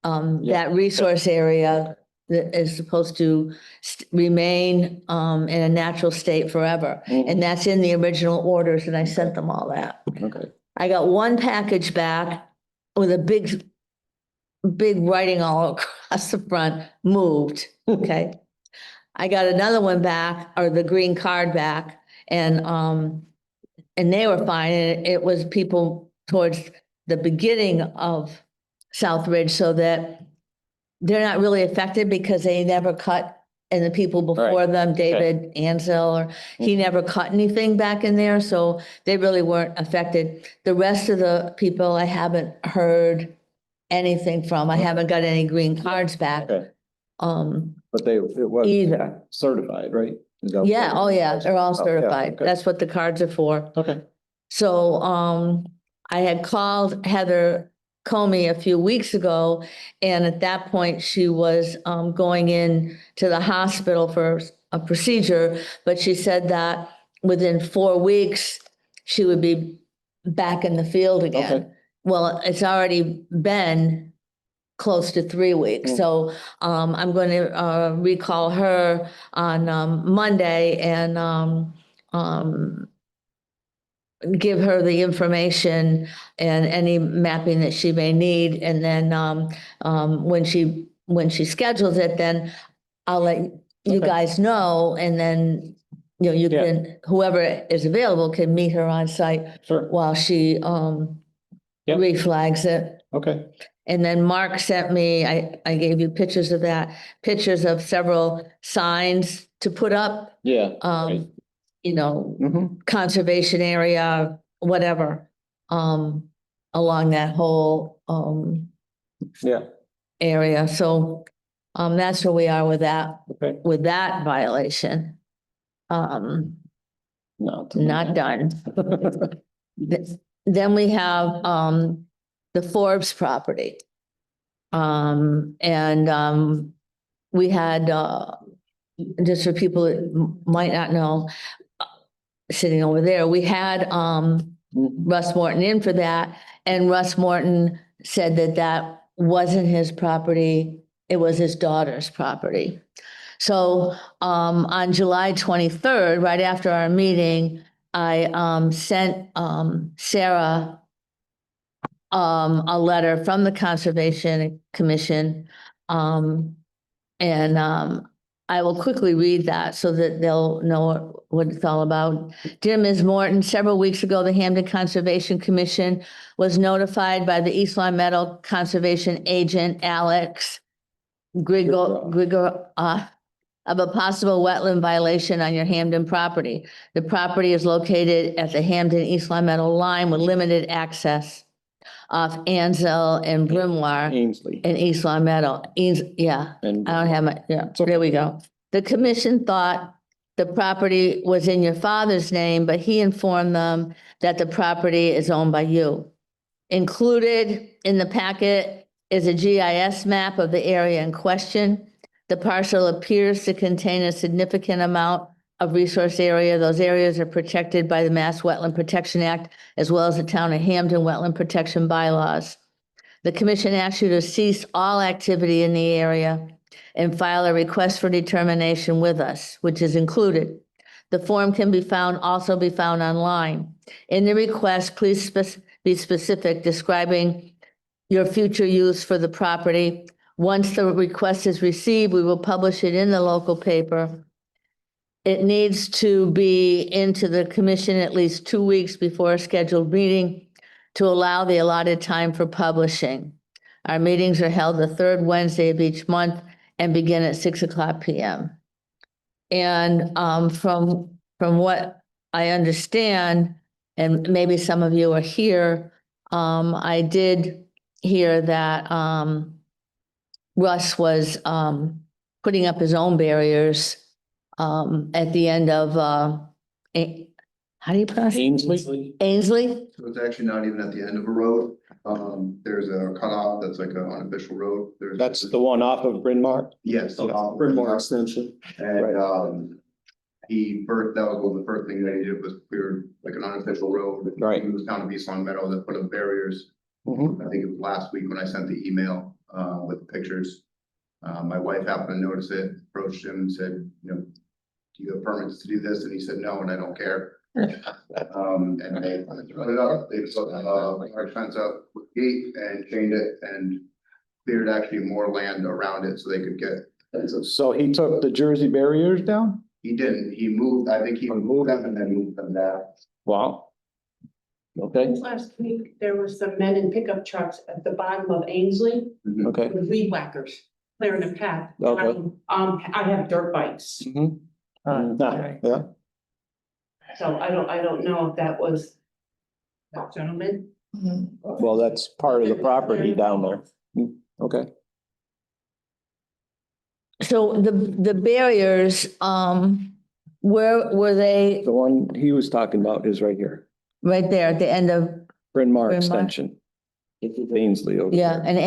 that resource area that is supposed to remain in a natural state forever. And that's in the original orders, and I sent them all that. okay. I got one package back with a big writing all across the front, moved, okay? I got another one back, or the green card back, and they were fine, and it was people towards the beginning of Southridge, so that they're not really affected because they never cut, and the people before them, David Ansel, or he never cut anything back in there, so they really weren't affected. The rest of the people I haven't heard anything from. I haven't got any green cards back. Okay. But it was Either. certified, right? Is that- Yeah, oh yeah, they're all yeah, certified. okay. That's what the cards are for. Okay. So, I had called Heather Comey a few weeks ago, and at that point, she was, going in to the hospital for a procedure, but she said that within 4 weeks, she would be back in the field again. Okay. Well, it's already been close to 3 weeks, so, I'm going to, recall her on, Monday and, give her the information and any mapping that she may need. And then when she schedules it, then I'll let you Okay. guys know. And then, you know, you Yeah. can, whoever is available can meet her on site Sure. while she Yep. reflags it. Okay. And then Mark sent me, I gave you pictures of that, pictures of several signs to put up. Yeah. Right. You know, Mhm. conservation area, whatever, along that whole, Yeah. area. So, that's where we are Okay. with that violation. No. Not done. Then we have, the Forbes property. We had, just for people that might not know, sitting over there, we had Russ Morton in for that, and Russ Morton said that that wasn't his property it was his daughter's property. So on July 23rd, right after our meeting, I sent Sarah a letter from the Conservation Commission. And I will quickly read that so that they'll know what it's all about. Dear Ms. Morton, several weeks ago, the Hampden Conservation Commission was notified by the East Long Meadow Conservation Agent, Alex Grigor, of a possible wetland violation on your Hampden property. The property is located at the Hampden East Long Meadow line with limited access off Ansel and Brimoire Ainsley. in East Long Meadow. Yeah, And I don't have my, yeah, It's okay. there we go. The commission thought the property was in your father's name, but he informed them that the property is owned by you. Included in the packet is a GIS map of the area in question. The parcel appears to contain a significant amount of resource area. Those areas are protected by the Mass Wetland Protection Act, as well as the Town of Hampden Wetland Protection Bylaws. The commission asks you to cease all activity in the area and file a request for determination with us, which is included. The form can be found online. In the request, please be specific, describing your future use for the property. Once the request is received, we will publish it in the local paper. It needs to be into the commission at least 2 weeks before a scheduled meeting to allow the allotted time for publishing. Our meetings are held the third Wednesday of each month and begin at 6:00 p.m. And from what I understand, and maybe some of you are here, I did hear that Russ was putting up his own barriers at the end of how do you pronounce it? Ainsley. Ainsley? So it's actually not even at the end of a road. There's a cutoff that's like an unofficial road. That's the one off of Bryn Mawr. Yes. Bryn Mawr extension. And, Right. that was the first thing that he did was clear like an unofficial road. Right. It was down to East Long Meadow that put up barriers. Mhm. I think it was last week when I sent the email, with the pictures. My wife happened to notice it, approached him and said, you know, do you have permits to do this? And he said, no, and I don't care. And they put it up, they put our fence up with gate and chained it and cleared actually more land around it so they could get. So he took the Jersey barriers down? He didn't, he moved, I think he moved them and then moved them down. Wow. Okay, Last week, there were some men in pickup trucks at the bottom of Ainsley okay. with weed whackers clearing a path. Okay. I have dirt bikes, Mhm. Yeah, so I don't know if that was that gentleman. well, that's part of the property down there. Okay. So the barriers, where were they? The one he was talking about is right here, Right there at the end of, Bryn Mawr Bryn Mawr. extension. Ainsley over yeah, there. and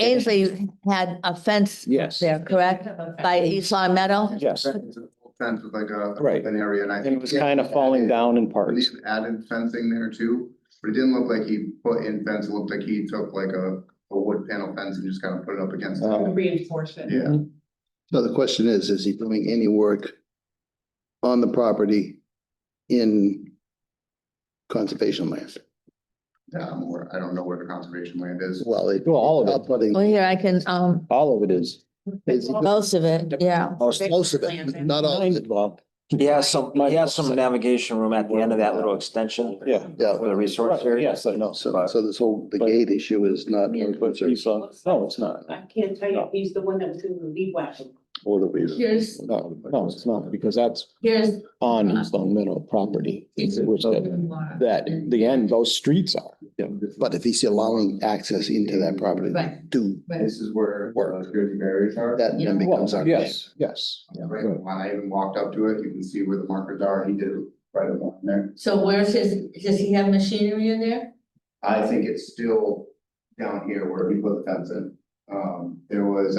Ainsley had a fence Yes, there, correct? By East Long Meadow? yes. It's a full fence with like a Right. an area and I And think. it was kind of falling down in At parts. least added fencing there too, but it didn't look like he put in fence, it looked like he took like a wood panel fence and just kind of put it up against it. Reinforce it. Yeah, So the question is he doing any work on the property in conservation land? yeah, I don't know where the conservation land is. Well, Well, all of it. outputting, Well, here I can, All of it is. most of it, yeah. most of it, not all of it. Well, He has some navigation room at the end of that little extension. yeah. Yeah, For the resource Right, area. yes, I know. so this whole, the gate issue is not. But he's on, no, it's not. I can't tell you if he's the one that was doing the weed whacking. Or the reason. Here's, No, it's not, because that's here's. on East Long Meadow property, which that the end, those streets are. Yeah. But if he's allowing access into that property Right. to This is where security barriers are. that then becomes our. Yes, yes. Right, when I even walked up to it, you can see where the markers are, he did it right along there. So where's does he have machinery in there? I think it's still down here where he put the fence in. There was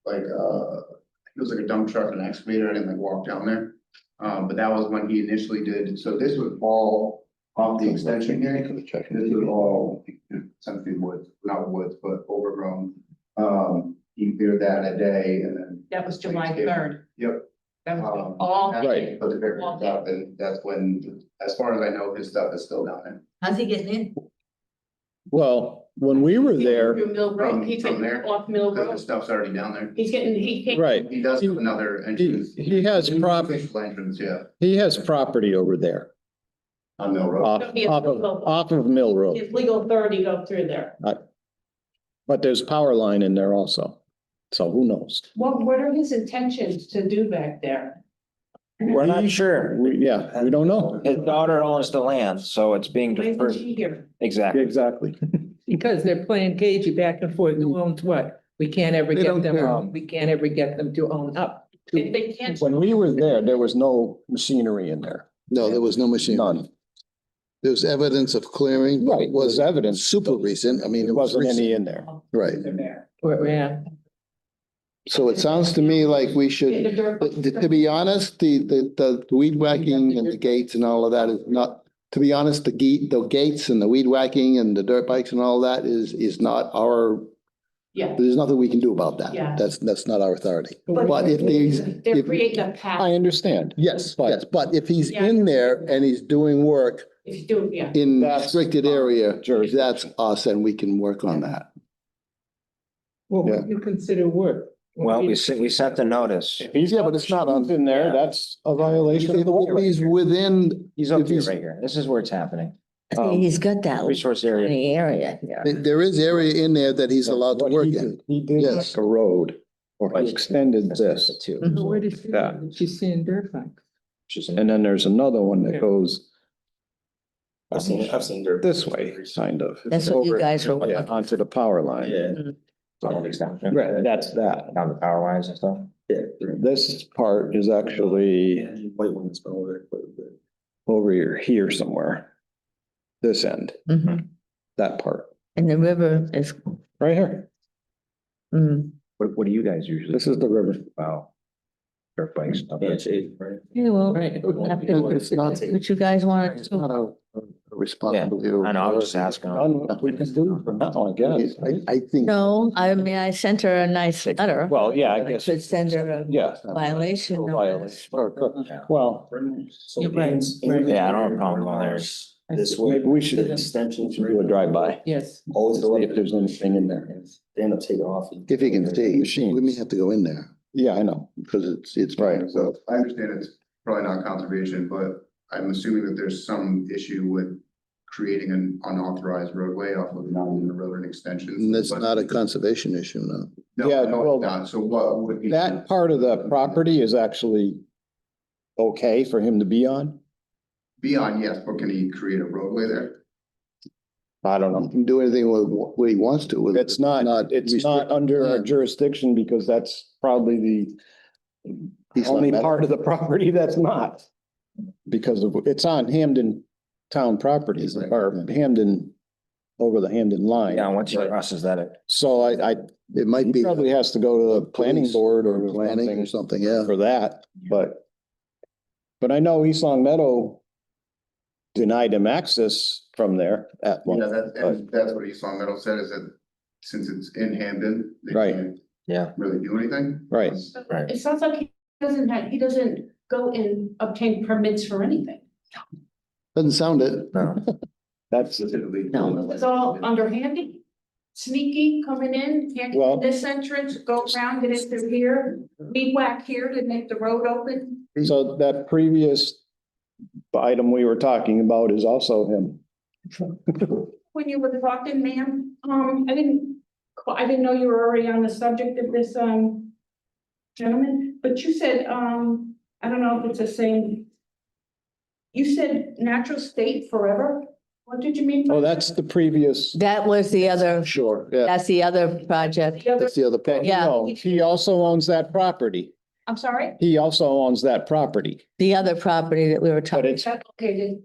it was like a dump truck and excavator, I didn't like walk down there. But that was when he initially did, so this would all off the extension here. This was all essentially woods, not woods, but overgrown. He cleared that in a day and then. That was July 3rd. Yep. That was Um, all. Right. Put the barriers up, and that's when, as far as I know, his stuff is still down there. How's he getting in? Well, when we were there, Through Mill Road, he's From getting there? off Mill Because the Road. stuff's already down there. He's getting, he can't. right, He does have another entrance. he has Official entrance, yeah, he has property over there on Mill Road. off of Mill Road. His legal authority go through there. But there's power line in there also. So who knows? What are his intentions to do back there? We're not sure. We don't know. His daughter owns the land, so it's being Why isn't deferred. she here? Exactly. Exactly. Because they're playing cagey back and forth, who owns what? We can't ever They don't get care. them, we can't ever get them to own up. If they can't. When we were there was no machinery in there. No, there was no machine. None. There was evidence of clearing. but Right, it was wasn't evidence. super recent. I mean, There it was wasn't any recent. in there. Right. Yeah. So it sounds to me like we should, to be honest, the weed whacking and the gates and all of that is not, to be honest, the gates and the weed whacking and the dirt bikes and all that is not our, Yeah. there's nothing we can do about that. Yeah. That's not our authority. But if these, They're if- creating a path. I understand. yes, But- yes, but if he's Yeah. in there and he's doing work If you do, yeah. in That's restricted area, jurisdiction. that's us and we can work on that. Well, what do you consider work? Well, we sent the notice. Yeah, but it's not in there. That's a violation of the If law. he's within, He's If up here he's- right here. This is where it's happening. He's got that Resource area. tiny area here. there is area in there that he's allowed to What work he in. did- He did Yes. like a road, or he extended this. Too. So where does she, Yeah. she's seeing dirt bikes? And then there's another one that Yeah. goes I've seen dirt. this way, kind of. That's what you Over- guys were. Yeah, onto the power line. Right, that's that. Down the power lines and stuff. This part is actually White one's been over there quite a bit. over here somewhere. This end, Mhm. that part, And the river is, right here. mm, What do you guys usually? This is the river. Wow. Dirt bikes. Yeah, it's eight, right? yeah, well, Right. have to- It's not, what you guys want it's to not do. a responsibility. I know, I was just asking. Done, we can do for now, I guess. I think. No, I mean, I sent her a nice letter. Well, yeah, I guess. Should send her a Yeah. violation notice. Well, So You're right. Yeah, I don't have a problem going there. This way. maybe we should The extensions. do a drive-by, Yes. Always see if there's anything in there. They end up taking off. If he can see, Machines. we may have to go in there Yeah, I know. because it's. Right. So I understand it's probably not conservation, but I'm assuming that there's some issue with creating an unauthorized roadway off of non road and extensions. And that's not a conservation issue, no. No, Yeah, no, well, it's not. So what would be? That part of the property is actually okay for him to be on? Beyond, yes, but can he create a roadway there? I don't He know. can do anything with what he wants to with it. It's not restricted under our land. jurisdiction because that's probably the He's not only met- part of the property that's not. Because of, it's on Hampden town property or Hampden, over the Hampden line. Yeah, once he crosses that, So I, It might he be. probably has to go to the planning Police board or Planning or something something, yeah. for that, but I know East Long Meadow denied him access from there at one. Yeah, that's what East Long Meadow said, is that since it's in Hampden, they Right. can't yeah. really do anything. Right. Right. It sounds like he doesn't go and obtain permits for anything. Doesn't sound it. No. That's, No. It's all underhanded, sneaky coming in, can't get Well- in this entrance, go around, get in through here, weed whack here to make the road open. so that previous item we were talking about is also him. When you were talking, ma'am, I didn't know you were already on the subject of this, gentleman, but you said, I don't know if it's the same. You said natural state forever? What did you mean? by Oh, that's the previous. That was the other, Sure, yeah. that's the other project. The other- That's the other part. Yeah. No, he also owns that property. I'm sorry? He also owns that property. The other property that we were But talking. it's That's located,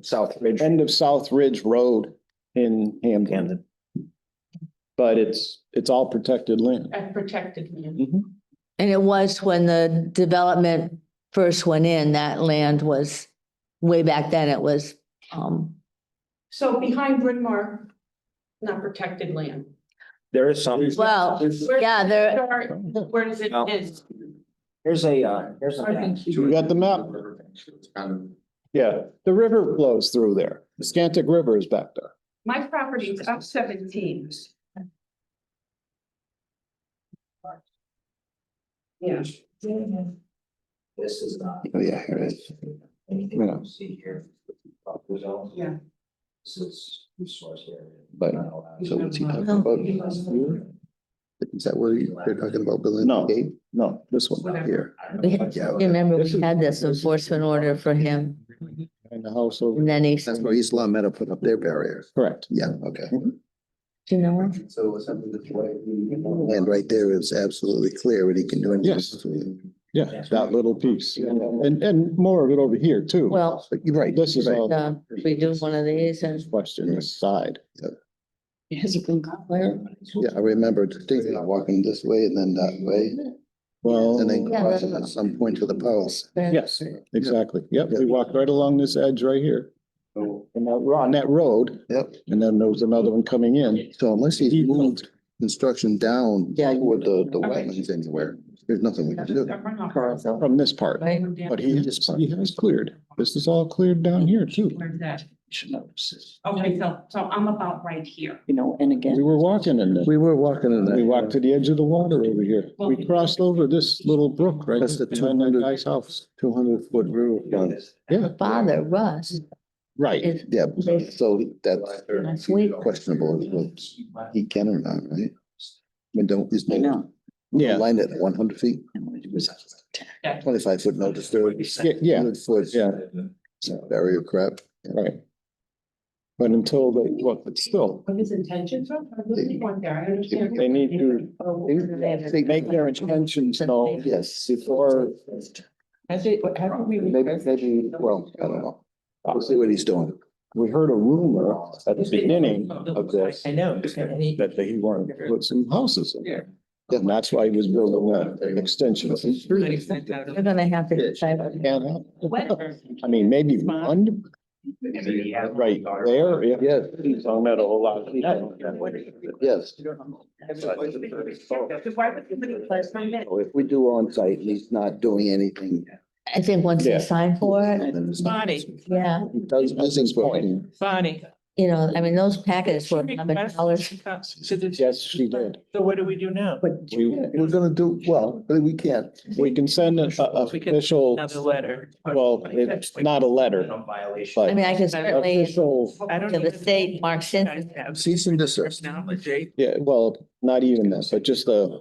South Ridge. end of South Ridge Road in Hampden, Camden. but it's all protected land. at protected land. Mhm. And it was when the development first went in, that land was, way back then, it was, So behind Bryn Mawr, not protected land. There is some. Well, yeah, there, Where does it Well, is? Here's here's a. You got the map? It's kind of, Yeah, the river flows through there. The Scantic River is back there. My property is up 17. Yeah. This is not. Oh, yeah, here it is. Anything Yeah. you see here. Yeah. This is resource area. But, so what's he talking about? Is that where they're talking about building? No. the gate? No, this one Here. you remember we had this enforcement order for him, in the house over. and then he, That's where East Long Meadow put up their barrier. Correct. Yeah, okay. do you know him? so it's something that's what. And right there is absolutely clear what he can do. Yes. Yeah, that little piece. And more of it over here too. Well, But you're right. This is right. all we do one of these and. question this side. Has it been clear? Yeah, I remember distinctly walking this way and then that way, Well, and then Yeah, crossing at some point to the post. yes, exactly. Yep, we walked right along this edge right here. And now we're on that road, Yep. and then there was another one coming in. So unless he's moved construction down Yeah. toward the wetlands anywhere, there's nothing we can do. From this part, Right? but he has cleared. This is all cleared down here too. Where's that? Okay, so I'm about right here. You know, and again. We were walking in there. We were walking in We that. walked to the edge of the water over here. We crossed over this little brook right That's the behind that 200 guy's house. 200-foot river front. Yeah, Father, Russ, right. is, Yeah, so that's that's weak. questionable, if he can or not, right? I mean, don't, is no. Yeah, Line it at 100 feet, 25-foot no disturb. Yeah, 100-foot yeah, barrier crap. right. But until they, well, but still, What his intentions are? I really want that. I understand. they need to make their intentions known Yes. before. Haven't we? Maybe, well, I don't know. We'll see what he's doing. We heard a rumor at the beginning of this I know. that he wanted to put some houses in there. And that's why he was building that extension. You're gonna have to decide. Can't happen. I mean, maybe one. Right there, yeah. Yeah, He's on that a whole lot. yes. Why would somebody place my bed? So if we do on site, and he's not doing anything. I think once Yeah. they sign for it, Then it's Bonnie, yeah, He does nothing for him. Bonnie. you know, I mean, those packets were $11. Yes, she did. So what do we do now? We're gonna do, well, but we can't. We can send an We can- official, Another letter. well, it's not a letter, I but mean, I can certainly, official, I don't to the even state, think Mark you Simpson. guys have Cease and desist. Technology. yeah, well, not even that, but just a,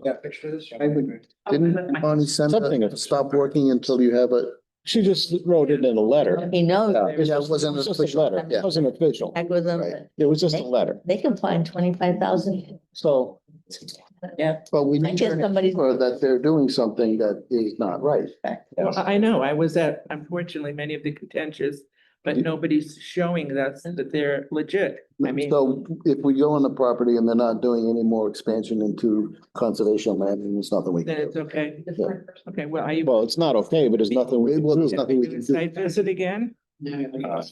Didn't Bonnie send Something a of- stop working until you have a? she just wrote it in a letter. He knows. Yeah, there's that wasn't It was just official, a letter. yeah. It wasn't official. Heck with them, Right. but It was just a letter. they can find 25,000. So, But we I need guess to somebody's- remember that they're doing something that is not right. Well, I know, I was at, unfortunately, many of the contentious, but nobody's showing us that they're legit. I mean, So if we go on the property and they're not doing any more expansion into conservation land, then there's nothing we then can it's do. okay. Yeah. Okay, well, are you, well, it's not okay, but there's nothing we Well, can there's do. nothing we can do. site visit again?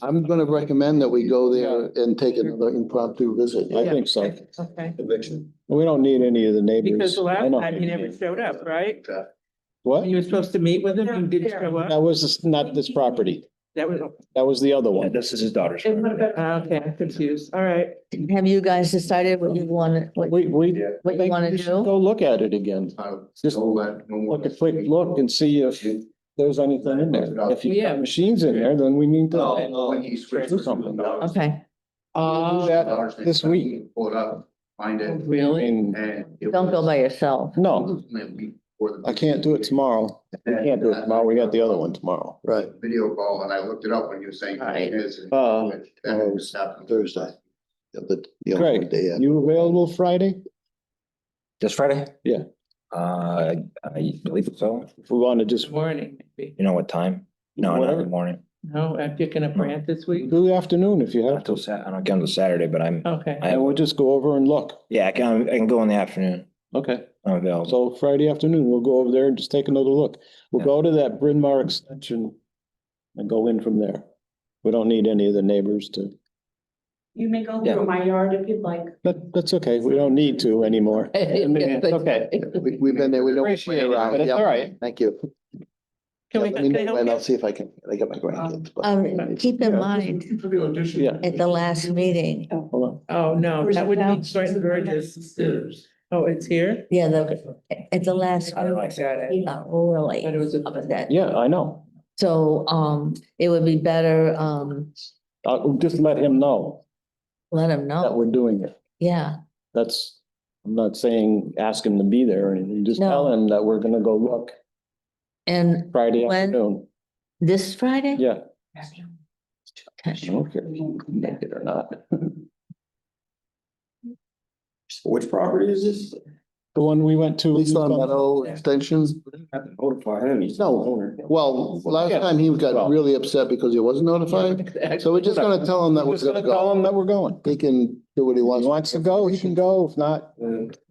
I'm gonna recommend that we go there and take another impromptu visit. I think so. Okay, We don't need any of the neighbors. because the I last know. time he never showed up, right? What? You were supposed to meet with him, you didn't show up? That was not this property. That was, That was the other one. This is his daughter's. okay, I'm confused, all right. Have you guys decided what you want, what We what you wanna we should do? go look at it again. Just let. Look a quick look and see if there's anything in there. If you Yeah. got machines in there, then we need to When he switched. do something. Okay, Do that this week. Pull it up, find it. Really? And And. it don't go was- by yourself. no, a week before the- I can't do it tomorrow. We can't do it tomorrow. We got the other one tomorrow. Right, Video call, and I looked it up when you were saying. Right. That was happening. Thursday. The only Greg, day after. you available Friday? This Friday? Yeah. I believe so. If we want to just Morning, maybe. You know what time? No, not in Whatever. the morning. No, I'm picking up Brant this week. do the afternoon if you have Not till to. I don't get on the Saturday, but I'm, Okay. I And we'll just go over and look. yeah, I can go in the afternoon. Okay. I'm available. So Friday afternoon, we'll go over there and just take another look. We'll go to that Bryn Mawr extension and go in from there. We don't need any of the neighbors to You may go Yeah. through my yard if you'd like. That's okay. We don't need to anymore. I mean, it's okay. We've been there, we know. Appreciate it, but it's all right. Thank you. Can we, Yeah, let can me I know help when, you? I'll see if I can, I got my grandkids. but- Keep in Yeah. mind, Yeah. at the last meeting, Hold on. Oh, no, that would be Thornton Burgess. Oh, it's here? yeah, at the last. I don't like that. He got really But it was a- about that. Yeah, I know. So, it would be better, I'll just let him know let him that know. we're doing it. Yeah, That's, I'm not saying ask him to be there or anything. Just tell No. him that we're gonna go look and Friday When? afternoon. this Friday? Yeah. Okay. I don't care if you can make it or not. Which property is this? The one we went to. East Long Meadow Extensions. Have to notify him. He's the No. owner. Well, last Yeah. time he Well. got really upset because he wasn't notified. So we're just gonna tell him that we're Just gonna gonna tell go. him that we're going. He can do what he If wants. he wants to go, he can go. If not,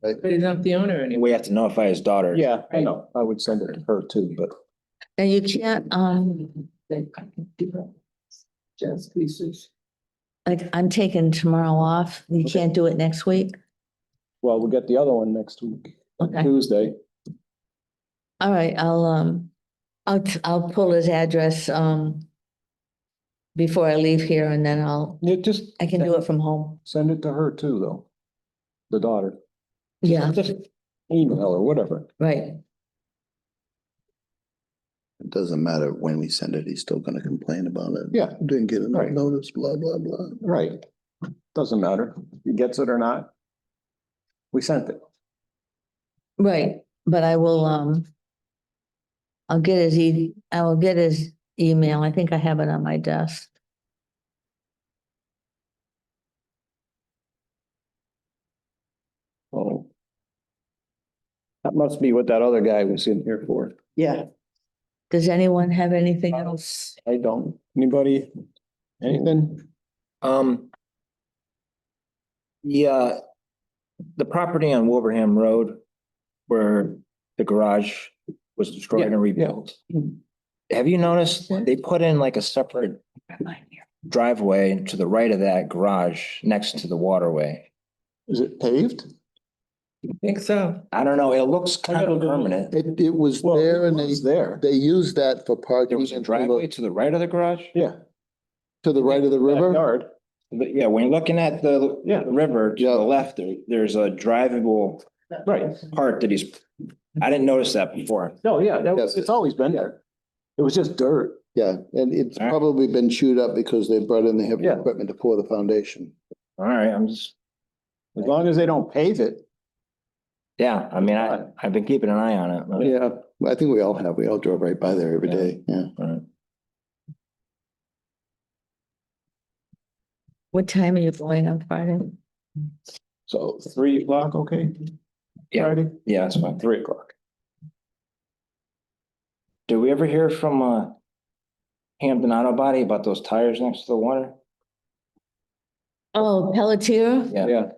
But he's not the owner anymore. We have to notify his daughter. yeah, I know. I would send it to her too, but And you can't, Just pieces. like, I'm taking tomorrow off. You can't do it next week? well, we'll get the other one next week, Okay, Tuesday. all right, I'll pull his address, before I leave here and then Yeah, just I can do it from home. send it to her too, though. The daughter. Yeah, Just email or whatever. right. It doesn't matter when we send it, he's still gonna complain about it. Yeah. Didn't get enough Right. notice, blah, blah, blah. Right. Doesn't matter. If he gets it or not. We sent it. Right, but I will, I will get his email. I think I have it on my desk. Oh. That must be what that other guy was in here for. Yeah. Does anyone have anything else? I don't. Anybody? Anything? Yeah, the property on Wilbraham Road where the garage was destroyed and rebuilt. Have you noticed they put in like a separate driveway to the right of that garage next to the waterway? Is it paved? I think so. I don't know, it looks kind of permanent. It was Well, there and it's there. they used that for parking. There was a driveway to the right of the garage? Yeah. To the right of the river. Backyard. But yeah, when you're looking at the river to Yeah. the left, there's a drivable Right. part that I didn't notice that before. No, yeah, Yes. it's always been there. It was just dirt. Yeah, and it's All right. probably been chewed up because they brought in the heavy Yeah. equipment to pour the foundation. All right, I'm just, As long as they don't pave it. yeah, I mean, I've been keeping an eye on it. but- Yeah, I think we all have. We all drove right by there every day. Yeah. All right. What time are you going on Friday? So 3 o'clock, okay? Yeah. Friday? Yeah, that's fine. 3 o'clock. Did we ever hear from Hampden Auto Body about those tires next to the water? Oh, Pelletier? Yeah.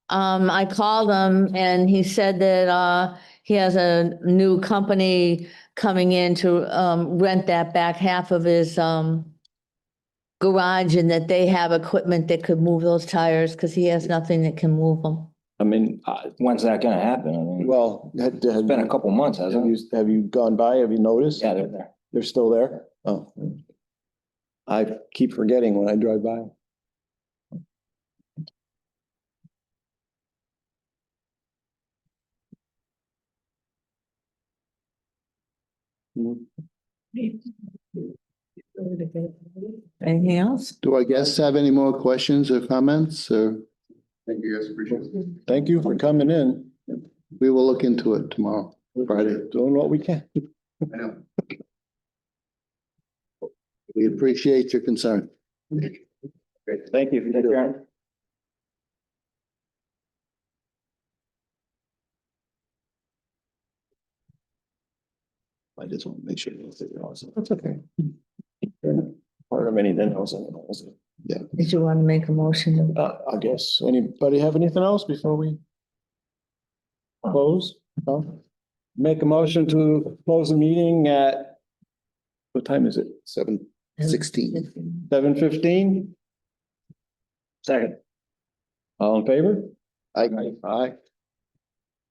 I called him and he said that, he has a new company coming in to, rent that back half of his, garage and that they have equipment that could move those tires because he has nothing that can move them. I mean, When's that gonna happen? I mean, well, it's been a couple months, hasn't it? have you gone by? Have you noticed? Yeah, they're there. They're still there? Oh. I keep forgetting when I drive by. Anything else? Do our guests have any more questions or comments or Thank you guys, appreciate it. Thank you for coming in. we will look into it tomorrow, Friday. Doing what we can. I know. We appreciate your concern. Great. Thank you. Take care. I just want to make sure. That's okay. Part of anything else. Did you want to make a motion? I guess. Anybody have anything else before we close? No? Make a motion to close the meeting at, what time is it? 7:16. 7:15? Second. All in favor? I, Aye.